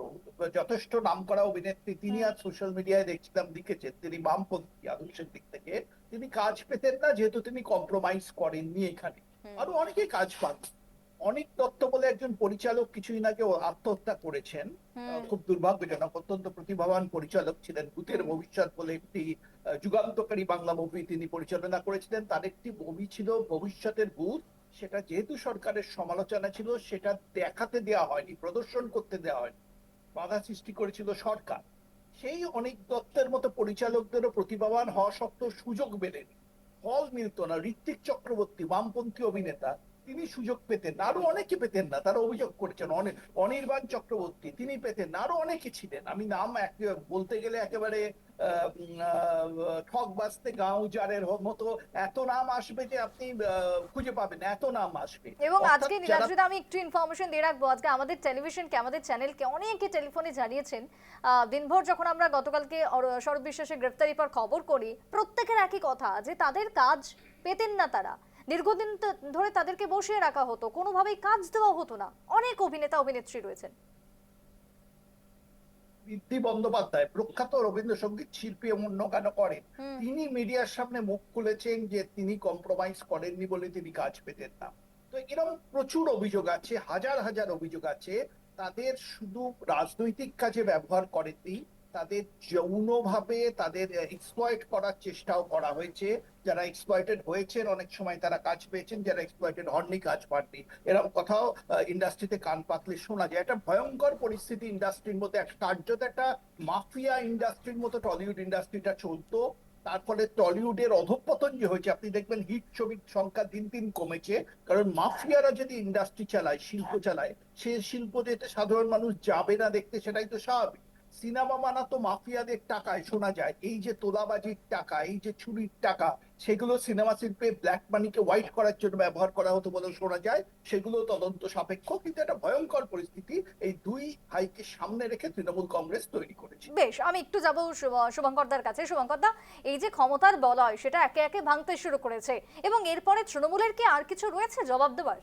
যথেষ্ট নামকরা অভিনেত্রী, তিনি আজ সোশ্যাল মিডিয়ায় দেখছিলাম লিখেছেন তিনি বামপন্থী আদর্শের দিক থেকে, তিনি কাজ পেতেন না যেহেতু তিনি কম্প্রোমাইজ করেননি এখানে। আরো অনেকে কাজ পান। অনিক দত্ত বলে একজন পরিচালক কিছুদিন আগে আত্মহত্যা করেছেন। খুব দুর্ভাগ্যজনক। অত্যন্ত প্রতিভাবান পরিচালক ছিলেন। ভূতের ভবিষ্যৎ বলে একটি যুগান্তকারী বাংলা মুভি তিনি পরিচালনা করেছিলেন। তার একটি মুভি ছিল ভবিষ্যতের ভূত। সেটা যেহেতু সরকারের সমালোচনা ছিল, সেটা দেখাতে দেওয়া হয়নি, প্রদর্শন করতে দেওয়া হয়নি, বাধা সৃষ্টি করেছিল সরকার। সেই অনিক দত্তের মতো পরিচালকদেরও প্রতিভাবান হওয়া সত্ত্বেও সুযোগ মেলেনি, হল মিলতো না। ঋত্বিক চক্রবর্তী বামপন্থী অভিনেতা, তিনি সুযোগ পেতেন না, আরো অনেকে পেতেন না, তারা অভিযোগ করেছেন। অনির্বাণ চক্রবর্তী তিনি পেতেন না, আরো অনেকে ছিলেন। আমি নাম বলতে গেলে একেবারে ঠক বাজতে গাঁ উজাড়ের মতো এত নাম আসবে যে আপনি খুঁজে পাবেন না, এত নাম আসবে। এবং অর্থাৎ আজকে যারা নীলাদ্রিদা, আমি একটু ইনফরমেশন দিয়ে রাখবো, আজকে আমাদের টেলিভিশনকে, আমাদের চ্যানেলকে অনেকে টেলিফোনে জানিয়েছেন, দিনভর যখন আমরা গতকালকে স্বরূপ বিশ্বাসের গ্রেফতারির পর খবর করি, প্রত্যেকের একই কথা যে তাদের কাজ পেতেন না তারা। দীর্ঘদিন ধরে তাদেরকে বসিয়ে রাখা হতো, কোনোভাবেই কাজ দেওয়া হতো না। অনেক অভিনেতা অভিনেত্রী রয়েছেন। বৃদ্ধি বন্দ্যোপাধ্যায় প্রখ্যাত রবীন্দ্রসঙ্গীত শিল্পী অমূল্য গান করেন, হুম। তিনি মিডিয়ার সামনে মুখ খুলেছেন যে তিনি কম্প্রোমাইজ করেননি বলে তিনি কাজ পেতেন না। তো এরকম প্রচুর অভিযোগ আছে, হাজার হাজার অভিযোগ আছে। তাদের শুধু রাজনৈতিক কাজে ব্যবহার করেনি, তাদের যৌনভাবে তাদের এক্সপ্লয়েট করার চেষ্টাও করা হয়েছে। যারা এক্সপ্লয়েটেড হয়েছেন অনেক সময় তারা কাজ পেয়েছেন, যারা এক্সপ্লয়েটেড হননি কাজ পাননি। এরকম কথাও ইন্ডাস্ট্রিতে কান পাতলে শোনা যায়। একটা ভয়ঙ্কর পরিস্থিতি ইন্ডাস্ট্রির মধ্যে, কার্যত একটা মাফিয়া ইন্ডাস্ট্রির মতো টলিউড ইন্ডাস্ট্রিটা চলতো। তার ফলে টলিউডের অধঃপতন যে হয়েছে, আপনি দেখবেন হিট ছবির সংখ্যা দিন দিন কমেছে। কারণ মাফিয়ারা যদি ইন্ডাস্ট্রি চালায়, শিল্প চালায়, সে শিল্প যেতে সাধারণ মানুষ যাবে না দেখতে, সেটাই তো স্বাভাবিক। সিনেমা বানাতো মাফিয়াদের টাকায়, শোনা যায়। এই যে তোলাবাজির টাকা, এই যে চুরির টাকা, সেগুলো সিনেমা শিল্পে ব্ল্যাক মানিকে হোয়াইট করার জন্য ব্যবহার করা হতো বলে শোনা যায়। সেগুলো তদন্ত সাপেক্ষ। কিন্তু একটা ভয়ঙ্কর পরিস্থিতি এই দুই ভাইকে সামনে রেখে তৃণমূল কংগ্রেস তৈরি করেছে। বেশ, আমি একটু যাব শুভঙ্করদার কাছে। শুভঙ্করদা, এই যে ক্ষমতার বলয়, সেটা একে একে ভাঙতে শুরু করেছে, এবং এরপরে তৃণমূলের কি আর কিছু রয়েছে জবাব দেওয়ার?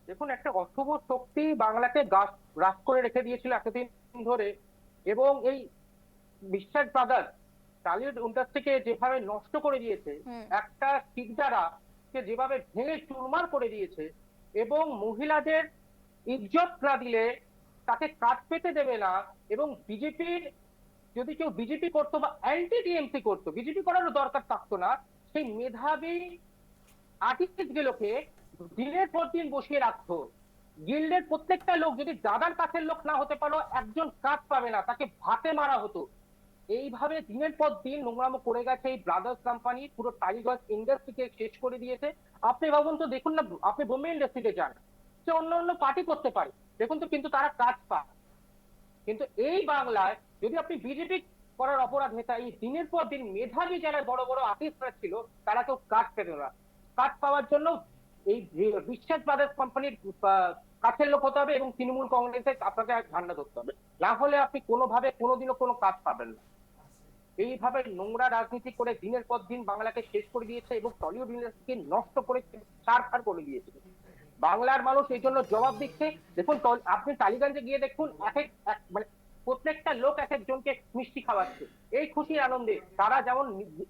দেখুন, একটা অশুভ শক্তি বাংলাকে গ্রাস করে রেখে দিয়েছিল এতদিন ধরে। এবং এই বিশ্বাস ব্রাদার্স টালিউড ইন্ডাস্ট্রিকে যেভাবে নষ্ট করে দিয়েছে, একটা শিকদারা কে যেভাবে ভেঙে চুরমার করে দিয়েছে, এবং মহিলাদের ইজ্জত না দিলে তাকে কাজ পেতে দেবে না। এবং বিজেপির, যদি কেউ বিজেপি করতো বা অ্যান্টি টিএমসি করতো, বিজেপি করারও দরকার থাকতো না, সেই মেধাবী আর্টিস্ট গুলোকে দিনের পর দিন বসিয়ে রাখতো। গিল্ডের প্রত্যেকটা লোক যদি দাদার কাছের লোক না হতে পারো, একজন কাজ পাবে না, তাকে ভাতে মারা হতো। এইভাবে দিনের পর দিন নোংরামো করে গেছে এই ব্রাদার্স কোম্পানি, পুরো টালিগঞ্জ ইন্ডাস্ট্রিকে শেষ করে দিয়েছে। আপনি ভাবুন তো, দেখুন না, আপনি বোম্বে ইন্ডাস্ট্রিতে যান, সে অন্য অন্য পার্টি করতে পারে, দেখুন তো, কিন্তু তারা কাজ পায়। কিন্তু এই বাংলায় যদি আপনি বিজেপি করার অপরাধে, তাই দিনের পর দিন মেধাবী যারা বড় বড় আর্টিস্টরা ছিল, তারা কেউ কাজ পেত না। কাজ পাওয়ার জন্য এই বিশ্বাস ব্রাদার্স কোম্পানির কাছের লোক হতে হবে এবং তৃণমূল কংগ্রেসের আপনাকে ঝান্ডা ধরতে হবে, না হলে আপনি কোনোভাবে কোনোদিনও কোনো কাজ পাবেন না। এইভাবে নোংরা রাজনীতি করে দিনের পর দিন বাংলাকে শেষ করে দিয়েছে এবং টলিউড ইন্ডাস্ট্রিকে নষ্ট করে ছাড়খাড় করে দিয়েছে। বাংলার মানুষ এই জন্য জবাব দিচ্ছে। দেখুন, আপনি টালিগঞ্জে গিয়ে দেখুন, মানে প্রত্যেকটা লোক এক একজনকে মিষ্টি খাওয়াচ্ছে এই খুশির আনন্দে। তারা যেমন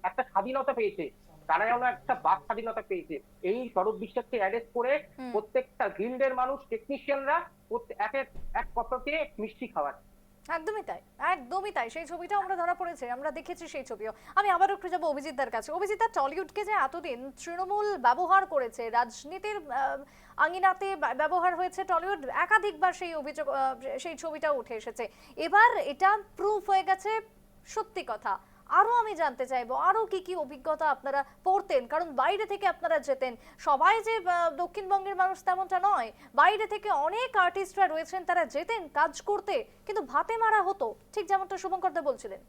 একটা স্বাধীনতা পেয়েছে, তারা যেমন একটা বাক স্বাধীনতা পেয়েছে। এই স্বরূপ বিশ্বাসকে অ্যারেস্ট করে প্রত্যেকটা গিল্ডের মানুষ, টেকনিশিয়ানরা এক এক কতকে মিষ্টি খাওয়াচ্ছে। একদমই তাই, একদমই তাই। সেই ছবিটা আমরা ধরা পড়েছে, আমরা দেখেছি সেই ছবিও। আমি আবার একটু যাবো অভিজিৎদার কাছে। অভিজিৎদা, টলিউডকে যে এতদিন তৃণমূল ব্যবহার করেছে, রাজনীতির আঙিনাতে ব্যবহার হয়েছে টলিউড, একাধিকবার সেই অভিযোগ, সেই ছবিটা উঠে এসেছে। এবার এটা প্রুফ হয়ে গেছে সত্যি কথা। আরো আমি জানতে চাইবো আরো কি কি অভিজ্ঞতা আপনারা পড়তেন, কারণ বাইরে থেকে আপনারা যেতেন। সবাই যে দক্ষিণবঙ্গের মানুষ তেমনটা নয়, বাইরে থেকে অনেক আর্টিস্টরা রয়েছেন, তারা যেতেন কাজ করতে, কিন্তু ভাতে মারা হতো, ঠিক যেমনটা শুভঙ্করদা বলছিলেন।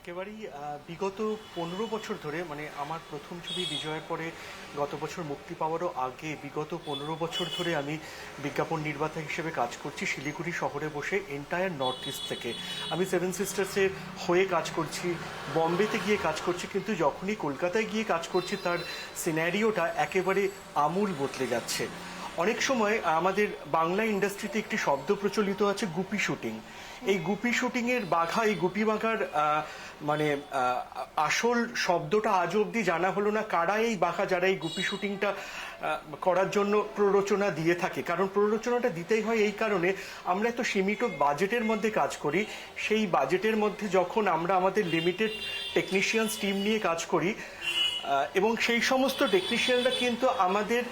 একেবারেই বিগত 15 বছর ধরে, মানে আমার প্রথম ছবি বিজয়ের পরে গত বছর মুক্তি পাওয়ারও আগে বিগত 15 বছর ধরে আমি বিজ্ঞাপন নির্মাতা হিসেবে কাজ করছি শিলিগুড়ি শহরে বসে এন্টায়ার নর্থ ইস্ট থেকে। আমি সেভেন সিস্টার্সের হয়ে কাজ করছি, বম্বেতে গিয়ে কাজ করছি, কিন্তু যখনই কলকাতায় গিয়ে কাজ করছি তার সিনারিওটা একেবারে আমূল বদলে যাচ্ছে। অনেক সময় আমাদের বাংলা ইন্ডাস্ট্রিতে একটি শব্দ প্রচলিত আছে, গুপি শুটিং। এই গুপি শুটিং এর বাঘা, এই গুপি বাঘার মানে আসল শব্দটা আজ অব্দি জানা হলো না কারা এই বাঘা, যারা এই গুপি শুটিংটা করার জন্য প্ররোচনা দিয়ে থাকে। কারণ প্ররোচনাটা দিতেই হয় এই কারণে, আমরা এত সীমিত বাজেটের মধ্যে কাজ করি। সেই বাজেটের মধ্যে যখন আমরা আমাদের লিমিটেড টেকনিশিয়ানস টিম নিয়ে কাজ করি, এবং সেই সমস্ত টেকনিশিয়ানরা কিন্তু আমাদের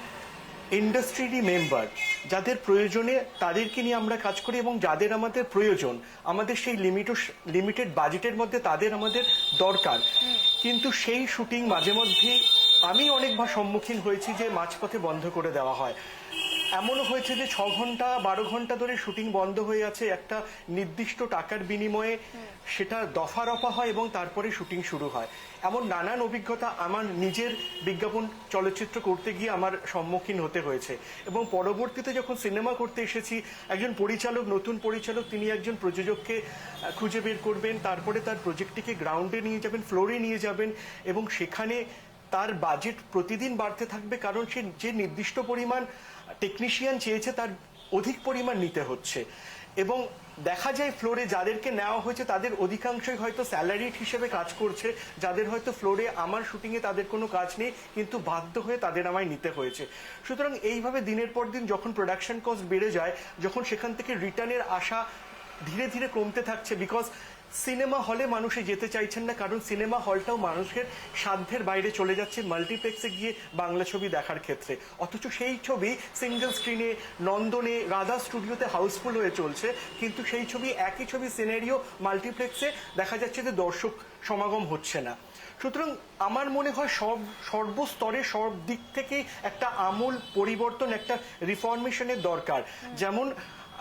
ইন্ডাস্ট্রিরই মেম্বার, যাদের প্রয়োজনে তাদেরকে নিয়ে আমরা কাজ করি, এবং যাদের আমাদের প্রয়োজন, আমাদের সেই লিমিটেড বাজেটের মধ্যে তাদের আমাদের দরকার। কিন্তু সেই শুটিং মাঝে মধ্যে আমি অনেকবার সম্মুখীন হয়েছি যে মাঝপথে বন্ধ করে দেওয়া হয়। এমনও হয়েছে যে 6 ঘন্টা 12 ঘন্টা ধরে শুটিং বন্ধ হয়ে আছে একটা নির্দিষ্ট টাকার বিনিময়ে, সেটা দফা রফা হয় এবং তারপরে শুটিং শুরু হয়। এমন নানান অভিজ্ঞতা আমার নিজের বিজ্ঞাপন চলচ্চিত্র করতে গিয়ে আমার সম্মুখীন হতে হয়েছে। এবং পরবর্তীতে যখন সিনেমা করতে এসেছি, একজন পরিচালক, নতুন পরিচালক, তিনি একজন প্রযোজককে খুঁজে বের করবেন, তারপরে তার প্রজেক্টটিকে গ্রাউন্ডে নিয়ে যাবেন, ফ্লোরে নিয়ে যাবেন, এবং সেখানে তার বাজেট প্রতিদিন বাড়তে থাকবে, কারণ সে যে নির্দিষ্ট পরিমাণ টেকনিশিয়ান চেয়েছে তার অধিক পরিমাণ নিতে হচ্ছে। এবং দেখা যায় ফ্লোরে যাদেরকে নেওয়া হয়েছে তাদের অধিকাংশই হয়তো স্যালারিড হিসেবে কাজ করছে, যাদের হয়তো ফ্লোরে আমার শুটিংয়ে তাদের কোনো কাজ নেই, কিন্তু বাধ্য হয়ে তাদের আমায় নিতে হয়েছে। সুতরাং এইভাবে দিনের পর দিন যখন প্রোডাকশন কস্ট বেড়ে যায়, যখন সেখান থেকে রিটার্নের আশা ধীরে ধীরে কমতে থাকছে, বিকজ সিনেমা হলে মানুষে যেতে চাইছেন না, কারণ সিনেমা হলটাও মানুষের সাধ্যের বাইরে চলে যাচ্ছে মাল্টিপ্লেক্সে গিয়ে বাংলা ছবি দেখার ক্ষেত্রে। অথচ সেই ছবি সিঙ্গেল স্ক্রিনে, নন্দনে, রাধা স্টুডিওতে হাউসফুল হয়ে চলছে, কিন্তু সেই ছবি, একই ছবি সিনারিও মাল্টিপ্লেক্সে দেখা যাচ্ছে যে দর্শক সমাগম হচ্ছে না। সুতরাং আমার মনে হয় সর্বস্তরে সব দিক থেকেই একটা আমূল পরিবর্তন, একটা রিফর্মেশনের দরকার। যেমন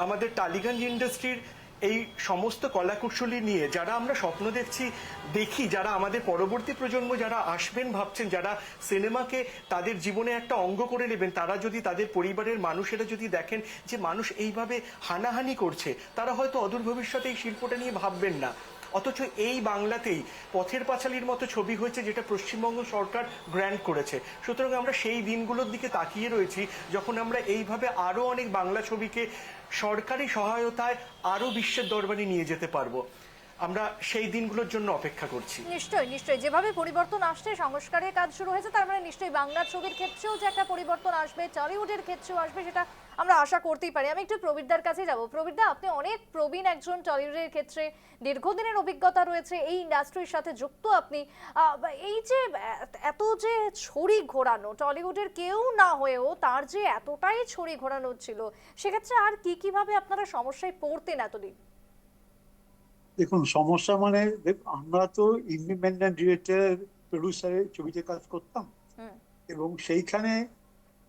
আমাদের টালিগঞ্জ ইন্ডাস্ট্রির এই সমস্ত কলাকুশলী নিয়ে যারা আমরা স্বপ্ন দেখি, যারা আমাদের পরবর্তী প্রজন্ম যারা আসবেন ভাবছেন, যারা সিনেমাকে তাদের জীবনে একটা অঙ্গ করে নেবেন, তারা যদি তাদের পরিবারের মানুষেরা যদি দেখেন যে মানুষ এইভাবে হানাহানি করছে, তারা হয়তো অদূর ভবিষ্যতে এই শিল্পটা নিয়ে ভাববেন না। অথচ এই বাংলাতেই পথের পাঁচালীর মতো ছবি হয়েছে, যেটা পশ্চিমবঙ্গ সরকার গ্র্যান্ট করেছে। সুতরাং আমরা সেই দিনগুলোর দিকে তাকিয়ে রয়েছি যখন আমরা এইভাবে আরো অনেক বাংলা ছবিকে সরকারি সহায়তায় আরো বিশ্বের দরবারে নিয়ে যেতে পারবো। আমরা সেই দিনগুলোর জন্য অপেক্ষা করছি। নিশ্চয়ই নিশ্চয়ই, যেভাবে পরিবর্তন আসছে, সংস্কারের কাজ শুরু হয়েছে, তার মানে নিশ্চয়ই বাংলা ছবির ক্ষেত্রেও যে একটা পরিবর্তন আসবে, টলিউডের ক্ষেত্রেও আসবে, সেটা আমরা আশা করতেই পারি। আমি একটু প্রবীরদার কাছে যাব। প্রবীরদা, আপনি অনেক প্রবীণ একজন, টলিউডের ক্ষেত্রে দীর্ঘদিনের অভিজ্ঞতা রয়েছে, এই ইন্ডাস্ট্রির সাথে যুক্ত আপনি। এই যে এত যে ছড়ি ঘোরানো, টলিউডের কেউ না হয়েও তার যে এতটাই ছড়ি ঘোরানো ছিল, সেক্ষেত্রে আর কিভাবে আপনারা সমস্যায় পড়তেন এতদিন? দেখুন, সমস্যা মানে আমরা তো ইন্ডিপেন্ডেন্ট ডিরেক্টর, প্রডিউসারের ছবিতে কাজ করতাম, এবং সেইখানে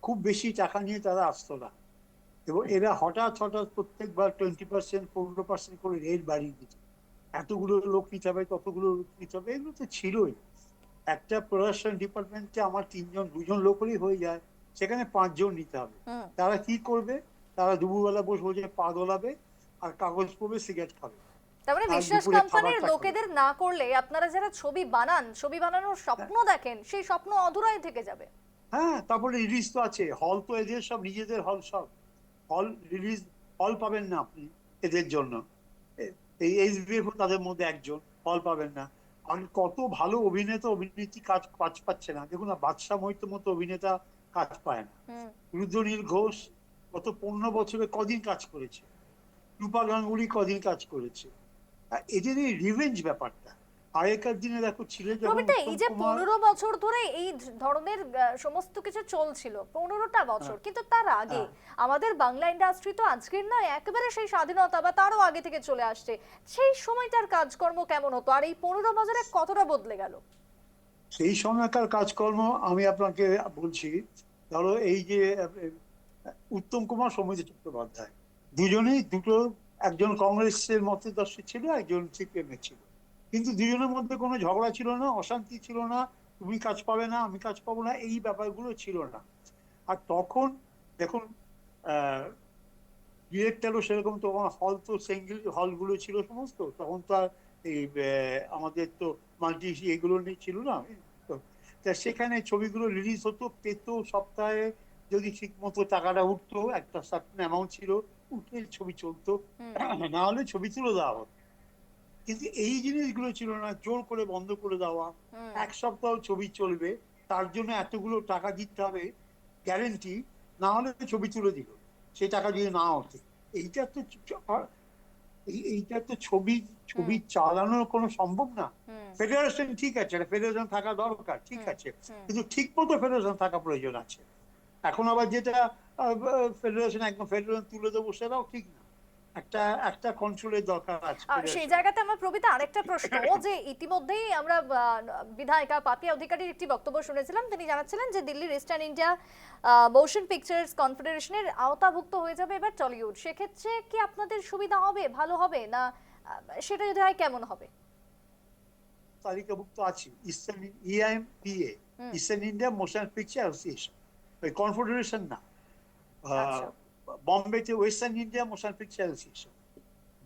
খুব বেশি টাকা নিয়ে তারা আসতো না, এবং এরা হঠাৎ হঠাৎ প্রত্যেকবার 20%, 15% করে রেট বাড়িয়ে দিত। এতগুলো লোক নিতে হবে, ততগুলো লোক নিতে হবে, এগুলো তো ছিলই। একটা প্রোডাকশন ডিপার্টমেন্টে আমার 2জন লোক হলেই হয়ে যায়, সেখানে 5 জন নিতে হবে। তারা কি করবে? তারা দুপুরবেলা বসে বসে পা দোলাবে আর কাগজ পড়বে, সিগারেট খাবে। তার মানে বিশ্বাস কোম্পানির লোকেদের না করলে আপনারা যারা ছবি বানান, ছবি বানানোর স্বপ্ন দেখেন, সেই স্বপ্ন অধুরাই থেকে যাবে। হ্যাঁ, তারপরে রিলিজ তো আছে, হল তো এদের সব নিজেদের হল, সব হল রিলিজ, হল পাবেন না আপনি এদের জন্য। এই এইচবিএফ তাদের মধ্যে একজন, হল পাবেন না। আর কত ভালো অভিনেতা অভিনেত্রী কাজ পাচ্ছে না। দেখুন না, বাদশা মতো অভিনেতা কাজ পায় না, রুদ্রনীল ঘোষ গত 15 বছরে কদিন কাজ করেছে, রূপা গাঙ্গুলি কদিন কাজ করেছে, এদের এই রিভেঞ্জ ব্যাপারটা। আগেকার দিনে দেখো ছিল যখন প্রবীরদা, এই উত্তম যে কুমার, 15 বছর ধরে এই ধরনের সমস্ত কিছু চলছিল, 15টা বছর, কিন্তু তার আগে আমাদের বাংলা ইন্ডাস্ট্রি তো আজকের নয়, একেবারে সেই স্বাধীনতা বা তারও আগে থেকে চলে আসছে। সেই সময়টার কাজকর্ম কেমন হতো, আর এই 15 বছরে কতটা বদলে গেল? সেই সময়কার কাজকর্ম আমি আপনাকে বলছি। ধরো এই যে উত্তম কুমার, সৌমিত্র চট্টোপাধ্যায়, দুজনেই দুটো, একজন কংগ্রেসের মতদর্শী ছিল, একজন সিপিএম এর ছিল, কিন্তু দুজনের মধ্যে কোনো ঝগড়া ছিল না, অশান্তি ছিল না, তুমি কাজ পাবে না, আমি কাজ পাবো না, এই ব্যাপারগুলো ছিল না। আর তখন দেখুন, ডিরেক্টরও সেরকম, তখন হল তো সিঙ্গেল হলগুলো ছিল সমস্ত, তখন তো আর এই আমাদের তো মাল্টি এগুলো নেই, ছিল না। তো তা সেখানে ছবিগুলো রিলিজ হতো, পেতো সপ্তাহে, যদি ঠিক মতো টাকাটা উঠতো, একটা সার্টেন অ্যামাউন্ট ছিল, উঠে ছবি চলতো, না হলে ছবি তুলে দেওয়া হতো। কিন্তু এই জিনিসগুলো ছিল না, জোর করে বন্ধ করে দেওয়া, এক সপ্তাহ ছবি চলবে, তার জন্য এতগুলো টাকা দিতে হবে গ্যারেন্টি, না হলে ছবি তুলে দিল, সেই টাকা যদি না ওঠে। এইটা তো এইটা তো ছবি ছবি চালানোর কোনো সম্ভব না। ফেডারেশন ঠিক আছে, ফেডারেশন থাকা দরকার, ঠিক আছে, কিন্তু ঠিক মতো ফেডারেশন থাকা প্রয়োজন আছে। এখন আবার যেটা ফেডারেশন একদম ফেডারেশন তুলে দেবো, সেটাও ঠিক না। একটা একটা কন্ট্রোলের দরকার আছে সেই ফেডারেশন। জায়গাতে আমার প্রবিতা আরেকটা প্রশ্ন, যে ইতিমধ্যেই আমরা বিধায়িকা পাপিয়া অধিকারীর একটি বক্তব্য শুনেছিলাম, তিনি জানাচ্ছিলেন যে দিল্লির ইস্টার্ন ইন্ডিয়া মোশন পিকচার্স কনফেডারেশনের আওতাভুক্ত হয়ে যাবে এবার টলিউড। সেক্ষেত্রে কি আপনাদের সুবিধা হবে, ভালো হবে না? সেটা যদি হয় কেমন হবে? তালিকাভুক্ত আছে Eastern EIMPA, Eastern India Motion Picture Association, ওই কনফেডারেশন না। আচ্ছা। বম্বেতে Western India Motion Picture Association,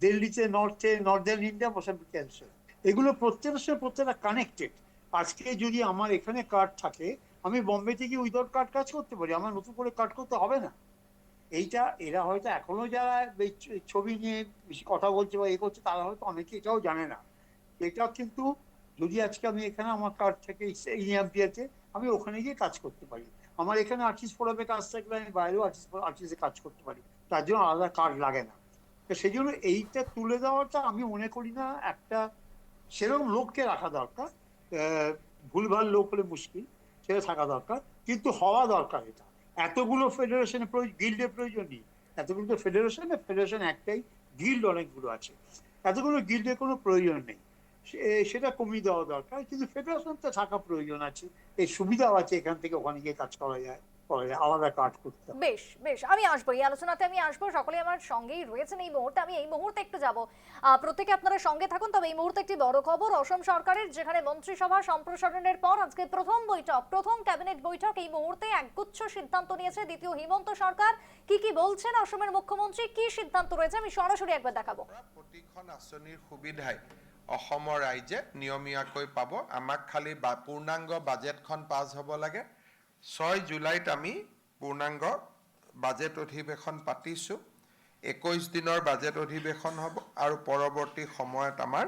দিল্লিতে Northern India Motion Picture Association, এগুলো প্রত্যেকটার সাথে প্রত্যেকটা কানেক্টেড। আজকে যদি আমার এখানে কার্ড থাকে, আমি বম্বেতে গিয়ে উইদাউট কার্ড কাজ করতে পারি, আমার নতুন করে কার্ড করতে হবে না। এইটা এরা হয়তো এখনো যারা ছবি নিয়ে বেশি কথা বলছে বা এ করছে, তারা হয়তো অনেকে এটাও জানে না। এটা কিন্তু যদি আজকে আমি এখানে আমার কার্ড থেকে ইএমপিতে, আমি ওখানে গিয়ে কাজ করতে পারি। আমার এখানে আর্টিস্ট ফোরামে কাজ থাকলে আমি বাইরেও আর্টিস্টে কাজ করতে পারি, তার জন্য আলাদা কার্ড লাগে না। তো সেই জন্য এইটা তুলে দেওয়াটা আমি মনে করি না একটা সেরকম লোককে রাখা দরকার। ভুলভাল লোক হলে মুশকিল, সেটা থাকা দরকার, কিন্তু হওয়া দরকার। এটা এতগুলো ফেডারেশনের গিল্ডের প্রয়োজন নেই, এতগুলো তো ফেডারেশন একটাই, গিল্ড অনেকগুলো আছে, এতগুলো গিল্ডের কোনো প্রয়োজন নেই। সেটা কমিয়ে দেওয়া দরকার, কিন্তু ফেডারেশনটা থাকা প্রয়োজন আছে। এই সুবিধাও আছে, এখান থেকে ওখানে গিয়ে কাজ করা যায়, আলাদা কাজ করতে হবে। বেশ বেশ, আমি আসবো এই আলোচনাতে, আমি আসবো। সকলে আমার সঙ্গেই রয়েছেন এই মুহূর্তে, আমি এই মুহূর্তে একটু যাব, প্রত্যেকে আপনারা সঙ্গে থাকুন। তবে এই মুহূর্তে একটি বড় খবর অসম সরকারের, যেখানে মন্ত্রিসভা সম্প্রসারণের পর আজকে প্রথম বৈঠক, প্রথম ক্যাবিনেট বৈঠক। এই মুহূর্তে একগুচ্ছ সিদ্ধান্ত নিয়েছে দ্বিতীয় হিমন্ত সরকার। কি কি বলছেন অসমের মুখ্যমন্ত্রী, কি সিদ্ধান্ত রয়েছে, আমি সরাসরি একবার দেখাবো। প্ৰতিখন আঁচনিৰ সুবিধাই অসমৰ ৰাইজে নিয়মীয়াকৈ পাব। আমাক খালি পূৰ্ণাংগ বাজেটখন পাছ হ'ব লাগে। 6 জুলাইত আমি পূৰ্ণাংগ বাজেট অধিৱেশন পাতিছোঁ। 21 দিনৰ বাজেট অধিৱেশন হ'ব আৰু পৰৱৰ্তী সময়ত আমাৰ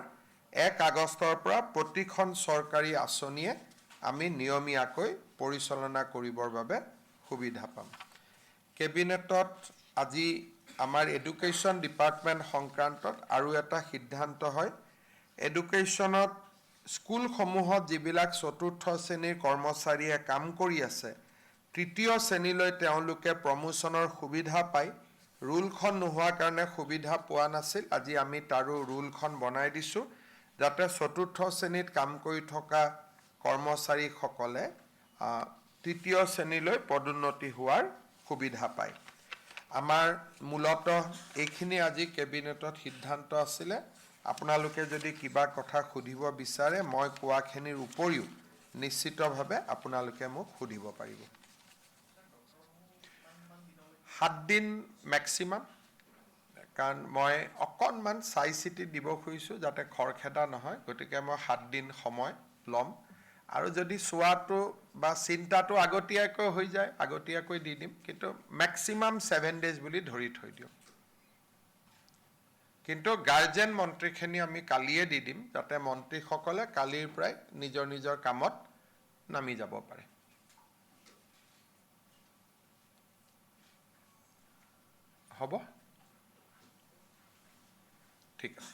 1 আগষ্টৰ পৰা প্ৰতিখন চৰকাৰী আঁচনিয়ে আমি নিয়মীয়াকৈ পৰিচালনা কৰিবৰ বাবে সুবিধা পাম। কেবিনেটত আজি আমাৰ এডুকেশ্যন ডিপাৰ্টমেণ্ট সংক্ৰান্তত আৰু এটা সিদ্ধান্ত হয়। এডুকেশ্যনত স্কুলসমূহত যিবিলাক চতুৰ্থ শ্ৰেণীৰ কৰ্মচাৰীয়ে কাম কৰি আছে, তৃতীয় শ্ৰেণীলৈ তেওঁলোকে প্ৰমোশ্যনৰ সুবিধা পায়। ৰুলখন নোহোৱাৰ কাৰণে সুবিধা পোৱা নাছিল, আজি আমি তাৰো ৰুলখন বনাই দিছোঁ, যাতে চতুৰ্থ শ্ৰেণীত কাম কৰি থকা কৰ্মচাৰীসকলে তৃতীয় শ্ৰেণীলৈ পদোন্নতি হোৱাৰ সুবিধা পায়। আমাৰ মূলতঃ এইখিনি আজি কেবিনেটত সিদ্ধান্ত আছিলে। আপোনালোকে যদি কিবা কথা সুধিব বিচাৰে, মই কোৱাখিনিৰ উপৰিও নিশ্চিতভাৱে আপোনালোকে মোক সুধিব পাৰিব। 7 দিন মেক্সিমাম, কাৰণ মই অকণমান চাই চিতি দিব খুজিছোঁ যাতে খৰখেদা নহয়, গতিকে মই 7 দিন সময় ল'ম। আৰু যদি চোৱাটো বা চিন্তাটো আগতীয়াকৈ হৈ যায়, আগতীয়াকৈ দি দিম, কিন্তু মেক্সিমাম 7 ডেজ বুলি ধৰি থৈ দিওঁ। কিন্তু গাৰ্জেন মন্ত্ৰীখিনি আমি কালিয়ে দি দিম, যাতে মন্ত্ৰীসকলে কালিৰ পৰাই নিজৰ নিজৰ কামত নামি যাব পাৰে। হ'ব ঠিক আছে।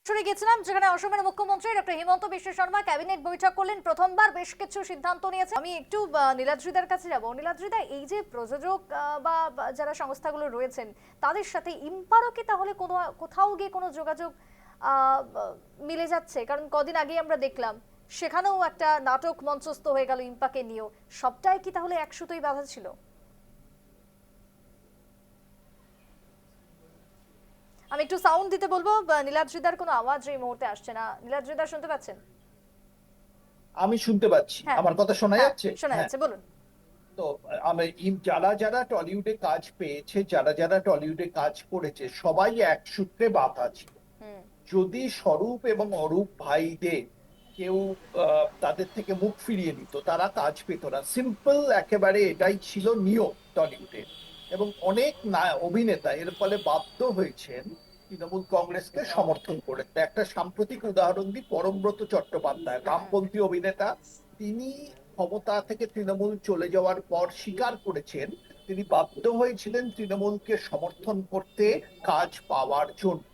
সরে গেছিলাম যেখানে অসমের মুখ্যমন্ত্রী ডক্টর হিমন্ত বিশ্ব শর্মা ক্যাবিনেট বৈঠক করলেন, প্রথমবার বেশ কিছু সিদ্ধান্ত নিয়েছে। আমি একটু নীলাদ্রিদার কাছে যাব। নীলাদ্রিদা, এই যে প্রযোজক বা যারা সংস্থাগুলো রয়েছেন তাদের সাথে ইম্পারও কি তাহলে কোনো কোথাও গিয়ে কোনো যোগাযোগ মিলে যাচ্ছে? কারণ কদিন আগে আমরা দেখলাম সেখানেও একটা নাটক মঞ্চস্থ হয়ে গেল ইম্পাকে নিয়েও। সবটাই কি তাহলে এক সুতোই বাঁধা ছিল? আমি একটু সাউন্ড দিতে বলবো, নীলাদ্রিদার কোনো আওয়াজ এই মুহূর্তে আসছে না। নীলাদ্রিদা শুনতে পাচ্ছেন? আমি শুনতে পাচ্ছি, হ্যাঁ, আমার কথা শোনা যাচ্ছে? শোনা হ্যাঁ। যাচ্ছে, বলুন। তো আমি যারা যারা টলিউডে কাজ পেয়েছে, যারা যারা টলিউডে কাজ করেছে, সবাই এক সূত্রে বাঁধা ছিল। হুম। যদি স্বরূপ এবং অরূপ ভাইদের কেউ তাদের থেকে মুখ ফিরিয়ে নিত, তারা কাজ পেত না। সিম্পল একেবারে এটাই ছিল নিয়ম টলিউডে। এবং অনেক অভিনেতা এর ফলে বাধ্য হয়েছেন তৃণমূল কংগ্রেসকে সমর্থন করতে। একটা সাম্প্রতিক উদাহরণ দিই, পরমব্রত চট্টোপাধ্যায়, বামপন্থী অভিনেতা। তিনি ক্ষমতা থেকে তৃণমূল চলে যাওয়ার পর স্বীকার করেছেন তিনি বাধ্য হয়েছিলেন তৃণমূলকে সমর্থন করতে কাজ পাওয়ার জন্য।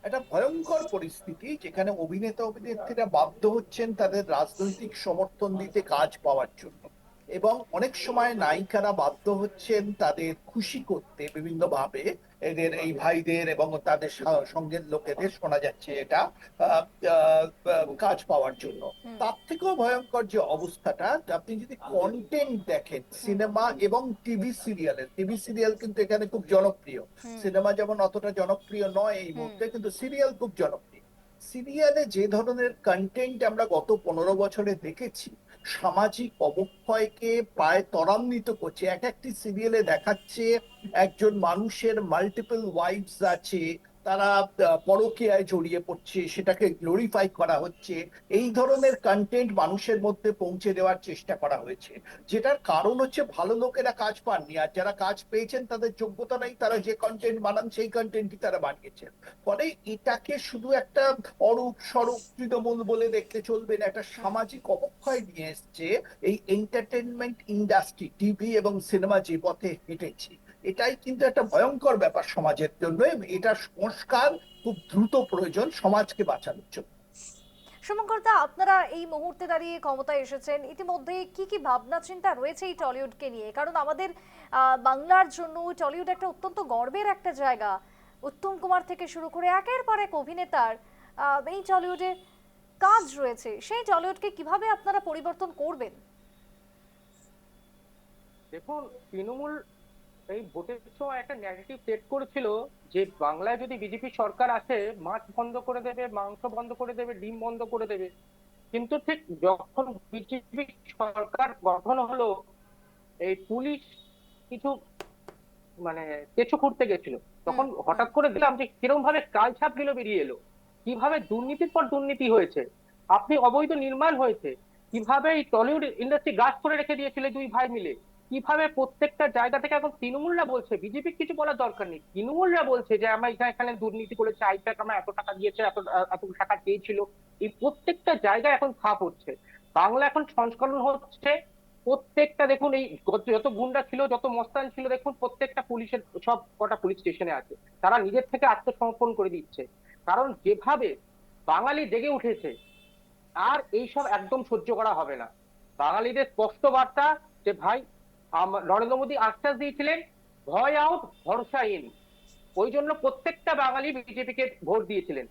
একটা ভয়ঙ্কর পরিস্থিতি যেখানে অভিনেতা অভিনেত্রীরা বাধ্য হচ্ছেন তাদের রাজনৈতিক সমর্থন দিতে কাজ পাওয়ার জন্য, এবং অনেক সময় নায়িকারা বাধ্য হচ্ছেন তাদের খুশি করতে বিভিন্ন ভাবে এদের এই ভাইদের এবং তাদের সঙ্গের লোকেদের, শোনা যাচ্ছে এটা কাজ পাওয়ার জন্য। তার থেকেও ভয়ঙ্কর যে অবস্থাটা, আপনি যদি কন্টেন্ট দেখেন সিনেমা এবং টিভি সিরিয়াল কিন্তু এখানে খুব জনপ্রিয়। সিনেমা যেমন অতটা জনপ্রিয় নয় এই মুহূর্তে, কিন্তু সিরিয়াল খুব জনপ্রিয়। সিরিয়ালে যে ধরনের কন্টেন্ট আমরা গত 15 বছরে দেখেছি, সামাজিক অবক্ষয়কে প্রায় ত্বরান্বিত করছে। এক একটি সিরিয়ালে দেখাচ্ছে একজন মানুষের মাল্টিপল ওয়াইফস আছে, তারা পরকীয়ায় জড়িয়ে পড়ছে, সেটাকে গ্লোরিফাই করা হচ্ছে। এই ধরনের কন্টেন্ট মানুষের মধ্যে পৌঁছে দেওয়ার চেষ্টা করা হয়েছে, যেটার কারণ হচ্ছে ভালো লোকেরা কাজ পাননি, আর যারা কাজ পেয়েছেন তাদের যোগ্যতা নেই, তারা যে কন্টেন্ট বানান সেই কন্টেন্টই তারা বানিয়েছেন। ফলে এটাকে শুধু একটা অরূপ স্বরূপ তৃণমূল বলে দেখতে চলবে না, একটা সামাজিক অবক্ষয় নিয়ে এসছে এই এন্টারটেনমেন্ট ইন্ডাস্ট্রি, টিভি এবং সিনেমা যে পথে হেঁটেছে। এটাই কিন্তু একটা ভয়ঙ্কর ব্যাপার সমাজের জন্য। এটা সংস্কার খুব দ্রুত প্রয়োজন সমাজকে বাঁচানোর জন্য। শুভঙ্কর দা, আপনারা এই মুহূর্তে দাঁড়িয়ে ক্ষমতায় এসেছেন, ইতিমধ্যে কি কি ভাবনা চিন্তা রয়েছে এই টলিউডকে নিয়ে? কারণ আমাদের বাংলার জন্য টলিউড একটা অত্যন্ত গর্বের একটা জায়গা। উত্তম কুমার থেকে শুরু করে একের পর এক অভিনেতার এই টলিউডে কাজ রয়েছে। সেই টলিউডকে কিভাবে আপনারা পরিবর্তন করবেন? দেখুন, তৃণমূল এই ভোটের সময় একটা ন্যারেটিভ সেট করেছিল যে বাংলায় যদি বিজেপি সরকার আসে মাছ বন্ধ করে দেবে, মাংস বন্ধ করে দেবে, ডিম বন্ধ করে দেবে। কিন্তু ঠিক যখন বিজেপি সরকার গঠন হলো, এই পুলিশ কিছু মানে কেঁচো খুঁড়তে গেছিল, তখন হঠাৎ করে দেখলাম যে কিরকম ভাবে কালছাপ গুলো বেরিয়ে এলো, কিভাবে দুর্নীতির পর দুর্নীতি হয়েছে, আপনি অবৈধ নির্মাণ হয়েছে, কিভাবে এই টলিউড ইন্ডাস্ট্রি গাছ করে রেখে দিয়েছিল দুই ভাই মিলে, কিভাবে প্রত্যেকটা জায়গা থেকে এখন তৃণমূলরা বলছে, বিজেপি কিছু বলার দরকার নেই, তৃণমূলরা বলছে যে আমরা এখানে দুর্নীতি করেছে, আইপ্যাক আমরা এত টাকা দিয়েছে, এত টাকা চেয়েছিল। এই প্রত্যেকটা জায়গায় এখন ছাপ হচ্ছে, বাংলা এখন সংস্করণ হচ্ছে। প্রত্যেকটা দেখুন, এই যত গুন্ডা ছিল, যত মস্তান ছিল, দেখুন প্রত্যেকটা পুলিশের সব কটা পুলিশ স্টেশনে আছে, তারা নিজের থেকে আত্মসমর্পণ করে দিচ্ছে। কারণ যেভাবে বাঙালি জেগে উঠেছে, আর এইসব একদম সহ্য করা হবে না। বাঙালিদের স্পষ্ট বার্তা যে ভাই, নরেন্দ্র মোদী আশ্বাস দিয়েছিলেন ভয় আউট ভরসা ইন, ওই জন্য প্রত্যেকটা বাঙালি বিজেপিকে ভোট দিয়েছিলেন।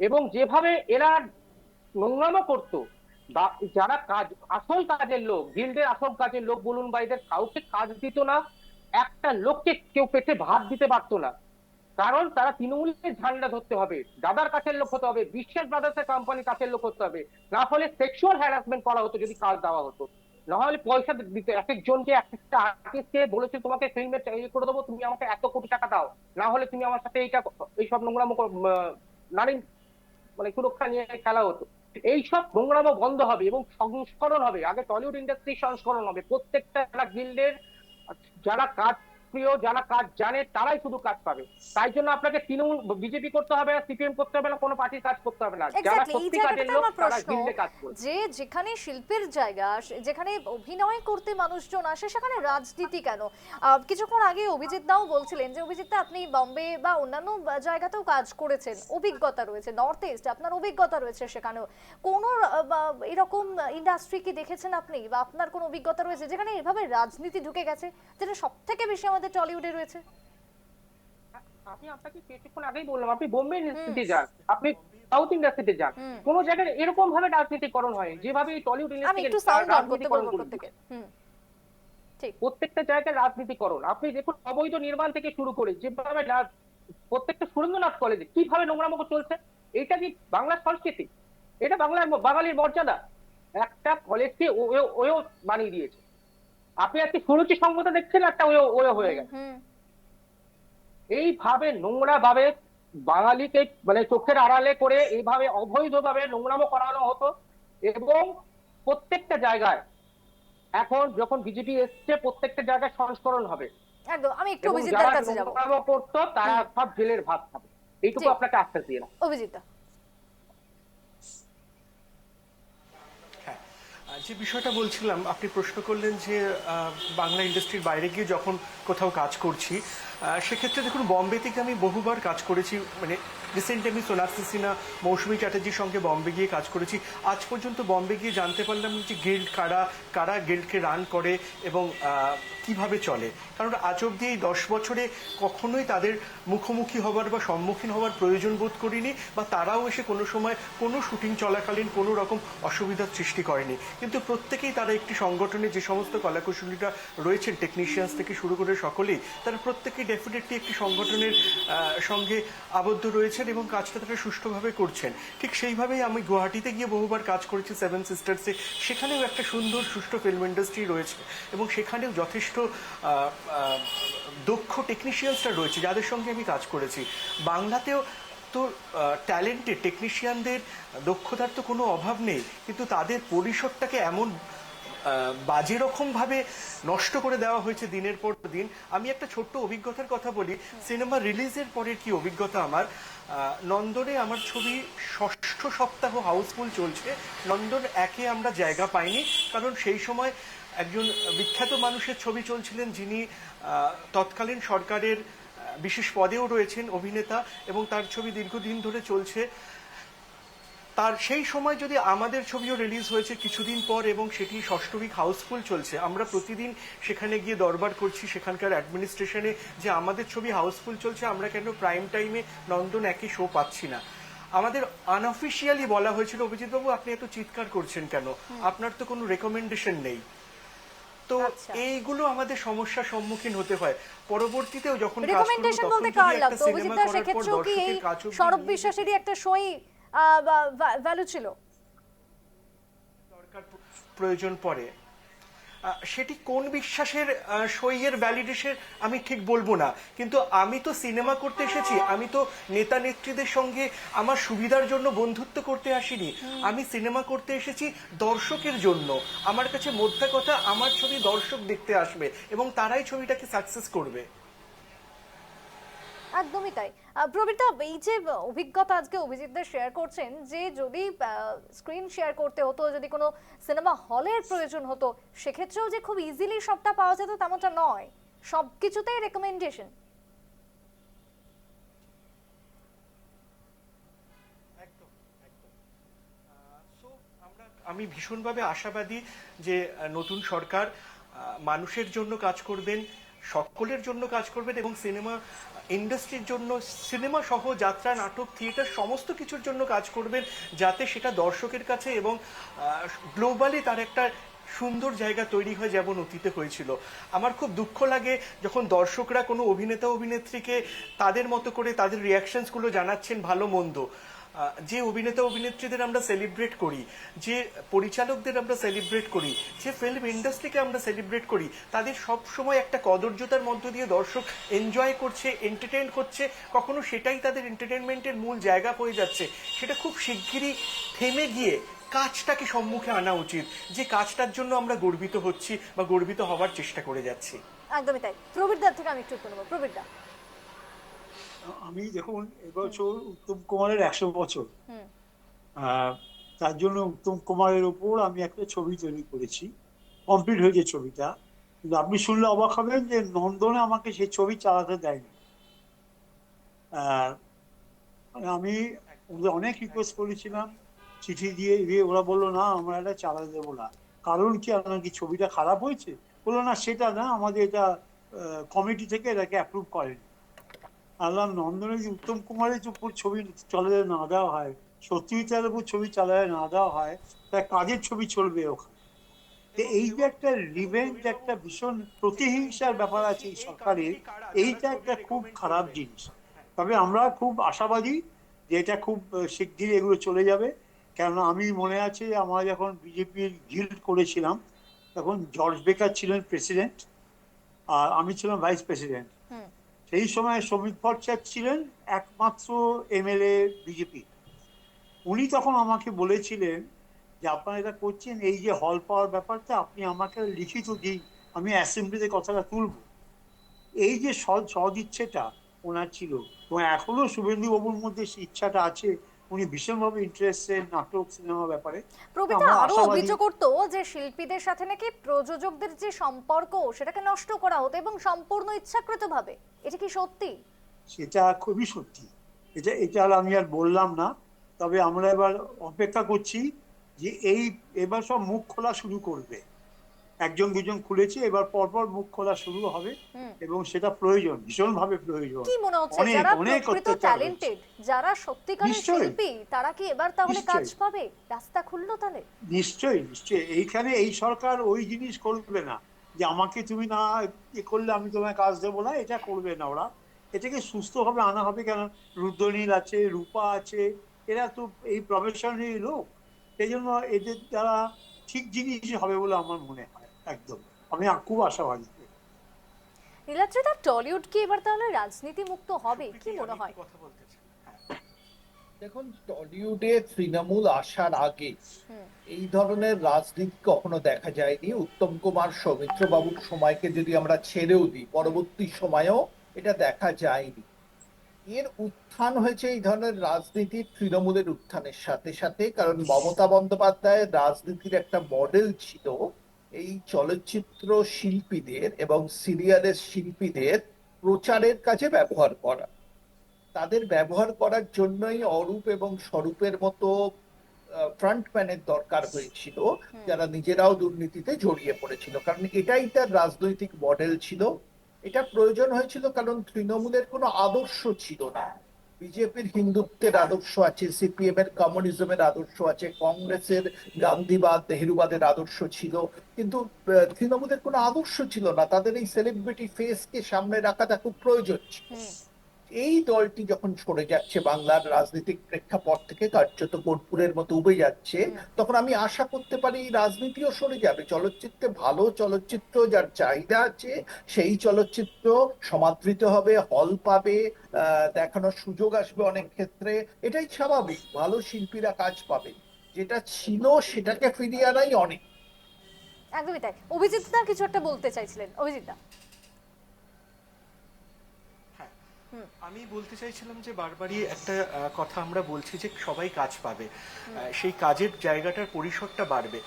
এবং যেভাবে এরা নোংরামো করতো, যারা কাজ আসল কাজের লোক, গিল্ডের আসল কাজের লোক বলুন বা এদের কাউকে কাজ দিত না, একটা লোককে কেউ পেটে ভাত দিতে পারতো না। কারণ তারা তৃণমূলের ঝান্ডা ধরতে হবে, দাদার কাছের লোক হতে হবে, বিশ্বাস ব্রাদার্সের কোম্পানির কাছের লোক হতে হবে, না হলে সেক্সুয়াল হ্যারাসমেন্ট করা হতো যদি কাজ দেওয়া হতো, না হলে পয়সা দিতে। এক একজনকে একটা আর্টিস্টকে বলেছে তোমাকে ফিল্মের করে দেবো, তুমি আমাকে এত কোটি টাকা দাও, না হলে তুমি আমার সাথে এইসব নোংরামো নারী সুরক্ষা নিয়ে খেলা হতো। এইসব নোংরামো বন্ধ হবে এবং সংস্করণ হবে। আগে টলিউড ইন্ডাস্ট্রি সংস্করণ হবে, প্রত্যেকটা গিল্ডের যারা কাজ প্রিয়, যারা কাজ জানে তারাই শুধু কাজ পাবে। তাই জন্য আপনাকে তৃণমূল বিজেপি করতে হবে না, সিপিএম করতে হবে না, কোনো পার্টির কাজ করতে হবে না। যারা এক্স্যাক্টলি, এই সত্যি কাজের জায়গাটাতে লোক আমার তারা প্রশ্ন গিল্ডে কাজ করবে। যে যেখানে শিল্পের জায়গা, যেখানে অভিনয় করতে মানুষজন আসে, সেখানে রাজনীতি কেন? কিছুক্ষণ আগে অভিজিৎ দাও বলছিলেন যে অভিজিৎ দা আপনি বম্বে বা অন্যান্য জায়গাতেও কাজ করেছেন, অভিজ্ঞতা রয়েছে, নর্থ ইস্ট আপনার অভিজ্ঞতা রয়েছে, সেখানেও কোনো এরকম ইন্ডাস্ট্রি কি দেখেছেন আপনি, বা আপনার কোনো অভিজ্ঞতা রয়েছে যেখানে এভাবে রাজনীতি ঢুকে গেছে, যেটা সব থেকে বেশি আমাদের টলিউডে রয়েছে? আমি আপনাকে কিছুক্ষণ আগেই বললাম, আপনি বোম্বে ইন্ডাস্ট্রিতে যান, আপনি সাউথ ইন্ডাস্ট্রিতে যান, কোন জায়গায় এরকম ভাবে রাজনীতিকরণ হয় যেভাবে এই টলিউড আমি একটু ইন্ডাস্ট্রি সাউন্ড অন করতে বলবো প্রত্যেকে। ঠিক। প্রত্যেকটা জায়গায় রাজনীতিকরণ। আপনি দেখুন অবৈধ নির্মাণ থেকে শুরু করে যেভাবে প্রত্যেকটা সুরেন্দ্রনাথ কলেজে কিভাবে নোংরামো চলছে। এটা কি বাংলার সংস্কৃতি? এটা বাঙালির মর্যাদা? একটা কলেজকে ওয়েও বানিয়ে দিয়েছে। আপনি আজকে সুরুচি সংগত দেখছেন, একটা ওয়ে হয়ে গেছে। এইভাবে নোংরা ভাবে বাঙালিকে মানে চোখের আড়ালে করে এইভাবে অবৈধভাবে নোংরামো করানো হতো। এবং প্রত্যেকটা জায়গায় এখন যখন বিজেপি এসছে, প্রত্যেকটা জায়গায় সংস্করণ হবে। একদম, আমি একটু এবং অভিজিৎ যারা দার কাছে যাব। নোংরামো করতো তারা সব জেলের ভাত খাবে, এইটুকু জি। আপনাকে আশ্বাস দিয়ে না। অভিজিৎ দা। হ্যাঁ, যে বিষয়টা বলছিলাম, আপনি প্রশ্ন করলেন যে বাংলা ইন্ডাস্ট্রির বাইরে গিয়ে যখন কোথাও কাজ করছি, সেক্ষেত্রে দেখুন বম্বে থেকে আমি বহুবার কাজ করেছি। মানে রিসেন্টলি আমি সোনাক্ষী সিনহা, মৌসুমী চ্যাটার্জির সঙ্গে বম্বে গিয়ে কাজ করেছি। আজ পর্যন্ত বম্বে গিয়ে জানতে পারলাম যে গিল্ড কারা গিল্ডকে রান করে এবং কিভাবে চলে। কারণ আজ অব্দি এই 10 বছরে কখনোই তাদের মুখোমুখি হবার বা সম্মুখীন হওয়ার প্রয়োজন বোধ করিনি, বা তারাও এসে কোনো সময় কোনো শুটিং চলাকালীন কোনো রকম অসুবিধার সৃষ্টি করেনি। কিন্তু প্রত্যেকেই তারা একটি সংগঠনে যে সমস্ত কলাকুশলীরা রয়েছেন, টেকনিশিয়ানস থেকে শুরু করে সকলেই, তারা প্রত্যেকেই ডেফিনেটলি একটি সংগঠনের সঙ্গে আবদ্ধ রয়েছেন এবং কাজটা তারা সুষ্ঠুভাবে করছেন। ঠিক সেইভাবেই আমি গুয়াহাটিতে গিয়ে বহুবার কাজ করেছি সেভেন সিস্টার্সে। সেখানেও একটা সুন্দর সুষ্ঠু ফিল্ম ইন্ডাস্ট্রি রয়েছে এবং সেখানেও যথেষ্ট দক্ষ টেকনিশিয়ানসরা রয়েছে যাদের সঙ্গে আমি কাজ করেছি। বাংলাতেও তো ট্যালেন্টেড টেকনিশিয়ানদের দক্ষতার তো কোনো অভাব নেই, কিন্তু তাদের পরিসরটাকে এমন বাজে রকম ভাবে নষ্ট করে দেওয়া হয়েছে দিনের পর দিন। আমি একটা ছোট্ট অভিজ্ঞতার কথা বলি। সিনেমা রিলিজের পরের কি অভিজ্ঞতা আমার। নন্দনে আমার ছবি 6ষ্ঠ সপ্তাহ হাউসফুল চলছে। নন্দন 1-এ আমরা জায়গা পাইনি, কারণ সেই সময় একজন বিখ্যাত মানুষের ছবি চলছিলেন, যিনি তৎকালীন সরকারের বিশেষ পদেও রয়েছেন, অভিনেতা, এবং তার ছবি দীর্ঘদিন ধরে চলছে। তার সেই সময় যদি আমাদের ছবিও রিলিজ হয়েছে কিছুদিন পর এবং সেটি 6ষ্ঠ উইক হাউসফুল চলছে, আমরা প্রতিদিন সেখানে গিয়ে দরবার করছি সেখানকার অ্যাডমিনিস্ট্রেশনে যে আমাদের ছবি হাউসফুল চলছে, আমরা কেন প্রাইম টাইমে নন্দন 1-এ শো পাচ্ছি না। আমাদের আনঅফিসিয়ালি বলা হয়েছিল, অভিজিৎ বাবু আপনি এত চিৎকার করছেন কেন, আপনার তো কোনো রেকমেন্ডেশন নেই। তো এইগুলো আমাদের সমস্যার সম্মুখীন হতে হয়। পরবর্তীতেও যখন রেকমেন্ডেশন বলতে কার লাগতো? অভিজিৎ দার সেক্ষেত্রেও কি এই সৌরভ বিশ্বাসেরই একটা সই ভ্যালু ছিল? দরকার প্রয়োজন পড়ে, সেটি কোন বিশ্বাসের সইয়ের ভ্যালিডেশন আমি ঠিক বলবো না, কিন্তু আমি তো সিনেমা করতে এসেছি, আমি তো নেতা নেত্রীদের সঙ্গে আমার সুবিধার জন্য বন্ধুত্ব করতে আসিনি। আমি সিনেমা করতে এসেছি দর্শকের জন্য। আমার কাছে মোদ্দা কথা, আমার ছবি দর্শক দেখতে আসবে এবং তারাই ছবিটাকে সাকসেস করবে। একদমই তাই। প্রবীরদা, এই যে অভিজ্ঞতা আজকে অভিজিৎদের শেয়ার করছেন, যে যদি স্ক্রিন শেয়ার করতে হতো, যদি কোনো সিনেমা হলের প্রয়োজন হতো, সেক্ষেত্রেও যে খুব ইজিলি সবটা পাওয়া যেত তেমনটা নয়, সবকিছুতেই রেকমেন্ডেশন। আমি ভীষণভাবে আশাবাদী যে নতুন সরকার মানুষের জন্য কাজ করবেন, সকলের জন্য কাজ করবেন এবং সিনেমা ইন্ডাস্ট্রির জন্য, সিনেমা সহ যাত্রা, নাটক, থিয়েটার সমস্ত কিছুর জন্য কাজ করবেন, যাতে সেটা দর্শকের কাছে এবং গ্লোবালি তার একটা সুন্দর জায়গা তৈরি হয়, যেমন অতীতে হয়েছিল। আমার খুব দুঃখ লাগে যখন দর্শকরা কোনো অভিনেতা অভিনেত্রীকে তাদের মতো করে তাদের রিয়াকশনসগুলো জানাচ্ছেন, ভালো মন্দ। যে অভিনেতা অভিনেত্রীদের আমরা সেলিব্রেট করি, যে পরিচালকদের আমরা সেলিব্রেট করি, যে ফিল্ম ইন্ডাস্ট্রিকে আমরা সেলিব্রেট করি, তাদের সব সময় একটা কদর্যতার মধ্য দিয়ে দর্শক এনজয় করছে, এন্টারটেইন করছে, কখনো সেটাই তাদের এন্টারটেনমেন্টের মূল জায়গা হয়ে যাচ্ছে। সেটা খুব শিগগিরই থেমে গিয়ে কাজটাকে সম্মুখে আনা উচিত, যে কাজটার জন্য আমরা গর্বিত হচ্ছি বা গর্বিত হওয়ার চেষ্টা করে যাচ্ছি। একদমই তাই। প্রবীরদার থেকে আমি একটু উত্তর নেবো। প্রবীরদা। আমি দেখুন এবছর উত্তম কুমারের 100 বছর, হুম। আহ, তার জন্য উত্তম কুমারের উপর আমি একটা ছবি তৈরি করেছি, কমপ্লিট হয়েছে ছবিটা। কিন্তু আপনি শুনলে অবাক হবেন যে নন্দনে আমাকে সেই ছবি চালাতে দেয়নি। আহ, মানে আমি ওদের অনেক রিকোয়েস্ট করেছিলাম, চিঠি দিয়ে দিয়ে ওরা বললো না আমরা এটা চালাতে দেবো না। কারণ কি, আপনার কি ছবিটা খারাপ হয়েছে? বললো না সেটা না, আমাদের এটা কমিটি থেকে এটাকে অ্যাপ্রুভ করেনি। আল্লাহ, নন্দনে যদি উত্তম কুমারের উপর ছবি চালাতে না দেওয়া হয়, সত্যজিতের উপর ছবি চালাতে না দেওয়া হয়, তাই কাজের ছবি চলবে ওখানে? তো এই যে একটা রিভেঞ্জ, একটা ভীষণ প্রতিহিংসার ব্যাপার আছে এই সরকারের, এইটা একটা খুব খারাপ জিনিস। তবে আমরা খুব আশাবাদী যে এটা খুব শিগগিরই এগুলো চলে যাবে। কেননা আমি মনে আছে আমরা যখন বিজেপির গিল্ড করেছিলাম, তখন জর্জ বেকার ছিলেন প্রেসিডেন্ট আর আমি ছিলাম ভাইস প্রেসিডেন্ট। হুম। সেই সময় শ্রমিক ভট্টাচার্য ছিলেন একমাত্র এমএলএ বিজেপি। উনি তখন আমাকে বলেছিলেন যে আপনারা এটা করছেন, এই যে হল পাওয়ার ব্যাপারটা আপনি আমাকে লিখিত দিন, আমি অ্যাসেম্বলিতে কথাটা তুলবো। এই যে সদ ইচ্ছেটা ওনার ছিল, এবং এখনো শুভেন্দু বাবুর মধ্যে সেই ইচ্ছাটা আছে। উনি ভীষণভাবে ইন্টারেস্টেড নাটক সিনেমা ব্যাপারে। প্রবীরদা আমরা আরো আশাবাদী। অভিযোগ করতো যে শিল্পীদের সাথে নাকি প্রযোজকদের যে সম্পর্ক সেটাকে নষ্ট করা হতো এবং সম্পূর্ণ ইচ্ছাকৃতভাবে। এটা কি সত্যি? সেটা খুবই সত্যি। এটা এটা আর আমি আর বললাম না। তবে আমরা এবার অপেক্ষা করছি যে এবার সব মুখ খোলা শুরু করবে। একজন দুজন খুলেছে, এবার পরপর মুখ খোলা শুরু হবে। হুম। এবং সেটা প্রয়োজন, ভীষণভাবে প্রয়োজন। কি মনে হচ্ছে অনেক যারা অনেক প্রকৃত অত্যাচার হচ্ছে। ট্যালেন্টেড, যারা সত্যিকারের নিশ্চয়ই শিল্পী, তারা কি এবার তাহলে কাজ নিশ্চয়ই পাবে? রাস্তা খুললো তাহলে? নিশ্চয়ই নিশ্চয়ই এইখানে এই সরকার ওই জিনিস করবে না যে আমাকে তুমি না এ করলে আমি তোমায় কাজ দেবো না, এটা করবে না ওরা। এটাকে সুস্থভাবে আনা হবে। কেন, রুদ্রনীল আছে, রূপা আছে, এরা তো এই প্রফেশনেরই লোক। সেই জন্য এদের দ্বারা ঠিক জিনিস হবে বলে আমার মনে হয়। একদম আমি খুব আশাবাদী। নীলাদ্রিদা, টলিউড কি এবার তাহলে রাজনীতি মুক্ত হবে? কি মনে হয়? কথা বলতে চাই। দেখুন, টলিউডে তৃণমূল আসার আগে হুম। এই ধরনের রাজনীতি কখনো দেখা যায়নি। উত্তম কুমার, সৌমিত্র বাবুর সময়কে যদি আমরা ছেড়েও দিই, পরবর্তী সময়েও এটা দেখা যায়নি। এর উত্থান হয়েছে এই ধরনের রাজনীতি তৃণমূলের উত্থানের সাথে সাথে, কারণ মমতা বন্দ্যোপাধ্যায়ের রাজনীতির একটা মডেল ছিল এই চলচ্চিত্র শিল্পীদের এবং সিরিয়ালের শিল্পীদের প্রচারের কাজে ব্যবহার করা। তাদের ব্যবহার করার জন্যই অরূপ এবং স্বরূপের মতো ফ্রন্টম্যানের দরকার হয়েছিল, যারা নিজেরাও দুর্নীতিতে জড়িয়ে পড়েছিল, কারণ এটাই তার রাজনৈতিক মডেল ছিল। এটা প্রয়োজন হয়েছিল কারণ তৃণমূলের কোনো আদর্শ ছিল না। বিজেপির হিন্দুত্বের আদর্শ আছে, সিপিএম এর কমিউনিজমের আদর্শ আছে, কংগ্রেসের গান্ধীবাদ নেহেরুবাদের আদর্শ ছিল, কিন্তু তৃণমূলের কোনো আদর্শ ছিল না। তাদের এই সেলিব্রিটি ফেসকে সামনে রাখাটা খুব প্রয়োজন ছিল। হুম। এই দলটি যখন সরে যাচ্ছে বাংলার রাজনৈতিক প্রেক্ষাপট থেকে, কার্যত কর্পূরের মতো উবে যাচ্ছে, তখন আমি আশা করতে পারি এই রাজনীতিও সরে যাবে। চলচ্চিত্রে ভালো চলচ্চিত্র যার চাহিদা আছে, সেই চলচ্চিত্র সমাদৃত হবে, হল পাবে, দেখানোর সুযোগ আসবে অনেক ক্ষেত্রে। এটাই স্বাভাবিক, ভালো শিল্পীরা কাজ পাবে। যেটা ছিল সেটাকে ফিরিয়ে আনাই অনেক। একদমই তাই। অভিজিৎ দা কিছু একটা বলতে চাইছিলেন। অভিজিৎ দা। আমি বলতে চাইছিলাম যে বারবারই একটা কথা আমরা বলছি যে সবাই কাজ পাবে, সেই কাজের জায়গাটার পরিসরটা বাড়বে।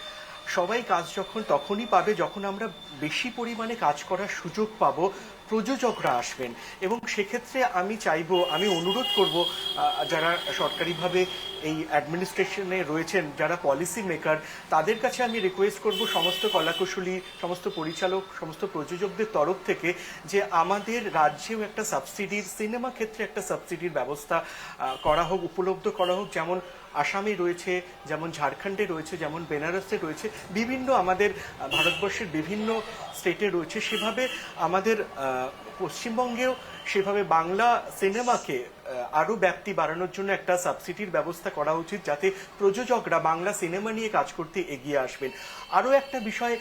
সবাই কাজ তখনই পাবে যখন আমরা বেশি পরিমাণে কাজ করার সুযোগ পাবো, প্রযোজকরা আসবেন। এবং সেক্ষেত্রে আমি অনুরোধ করব যারা সরকারিভাবে এই অ্যাডমিনিস্ট্রেশনে রয়েছেন, যারা পলিসি মেকার, তাদের কাছে আমি রিকোয়েস্ট করব সমস্ত কলাকুশলী, সমস্ত পরিচালক, সমস্ত প্রযোজকদের তরফ থেকে যে আমাদের রাজ্যেও একটা সাবসিডির, সিনেমা ক্ষেত্রে একটা সাবসিডির ব্যবস্থা করা হোক, উপলব্ধ করা হোক। যেমন আসামে রয়েছে, যেমন ঝাড়খণ্ডে রয়েছে, যেমন বেনারসে রয়েছে, বিভিন্ন আমাদের ভারতবর্ষের বিভিন্ন স্টেটে রয়েছে, সেভাবে আমাদের পশ্চিমবঙ্গেও সেভাবে বাংলা সিনেমাকে আরো ব্যাপ্তি বাড়ানোর জন্য একটা সাবসিডির ব্যবস্থা করা উচিত, যাতে প্রযোজকরা বাংলা সিনেমা নিয়ে কাজ করতে এগিয়ে আসবেন। আরো একটা বিষয়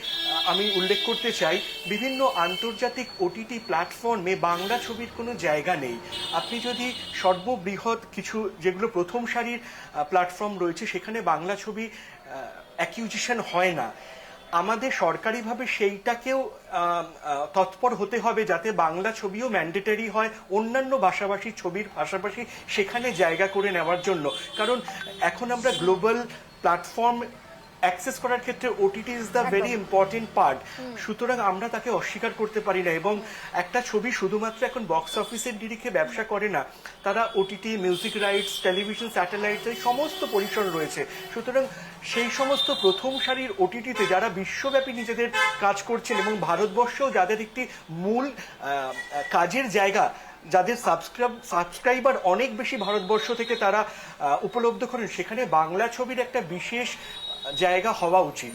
আমি উল্লেখ করতে চাই, বিভিন্ন আন্তর্জাতিক ওটিটি প্ল্যাটফর্মে বাংলা ছবির কোনো জায়গা নেই। আপনি যদি সর্ববৃহৎ কিছু যেগুলো প্রথম সারির প্ল্যাটফর্ম রয়েছে, সেখানে বাংলা ছবি অ্যাকিউজিশন হয় না। আমাদের সরকারিভাবে সেইটাকেও তৎপর হতে হবে যাতে বাংলা ছবিও ম্যান্ডেটরি হয় অন্যান্য ভাষাভাষী ছবির পাশাপাশি সেখানে জায়গা করে নেওয়ার জন্য। কারণ এখন আমরা গ্লোবাল প্ল্যাটফর্ম অ্যাক্সেস করার ক্ষেত্রে OTT is the very important part. সুতরাং আমরা তাকে অস্বীকার করতে পারি না। এবং একটা ছবি শুধুমাত্র এখন বক্স অফিসের নিরিখে ব্যবসা করে না, তারা OTT, music rights, television, satellites, এই সমস্ত পরিসর রয়েছে। সুতরাং সেই সমস্ত প্রথম সারির ওটিটিতে যারা বিশ্বব্যাপী নিজেদের কাজ করছেন এবং ভারতবর্ষেও যাদের একটি মূল কাজের জায়গা, যাদের সাবস্ক্রাইবার অনেক বেশি ভারতবর্ষ থেকে তারা উপলব্ধ করেন, সেখানে বাংলা ছবির একটা বিশেষ জায়গা হওয়া উচিত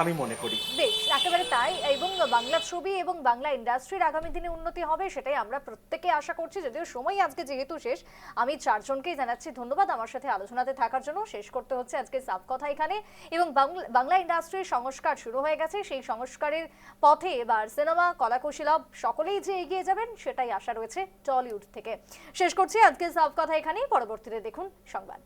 আমি মনে করি। বেশ, একেবারে তাই। এবং বাংলা ছবি এবং বাংলা ইন্ডাস্ট্রির আগামী দিনে উন্নতি হবে সেটাই আমরা প্রত্যেকে আশা করছি। যদিও সময় আজকে যেহেতু শেষ, আমি চারজনকেই জানাচ্ছি ধন্যবাদ আমার সাথে আলোচনাতে থাকার জন্য। শেষ করতে হচ্ছে আজকে সাফ কথা এখানে। এবং বাংলা ইন্ডাস্ট্রির সংস্কার শুরু হয়ে গেছে, সেই সংস্কারের পথে এবার সিনেমা, কলাকুশীলভ সকলেই যে এগিয়ে যাবেন সেটাই আশা রয়েছে টলিউড থেকে। শেষ করছি আজকে সাফ কথা এখানেই। পরবর্তীতে দেখুন সংবাদ।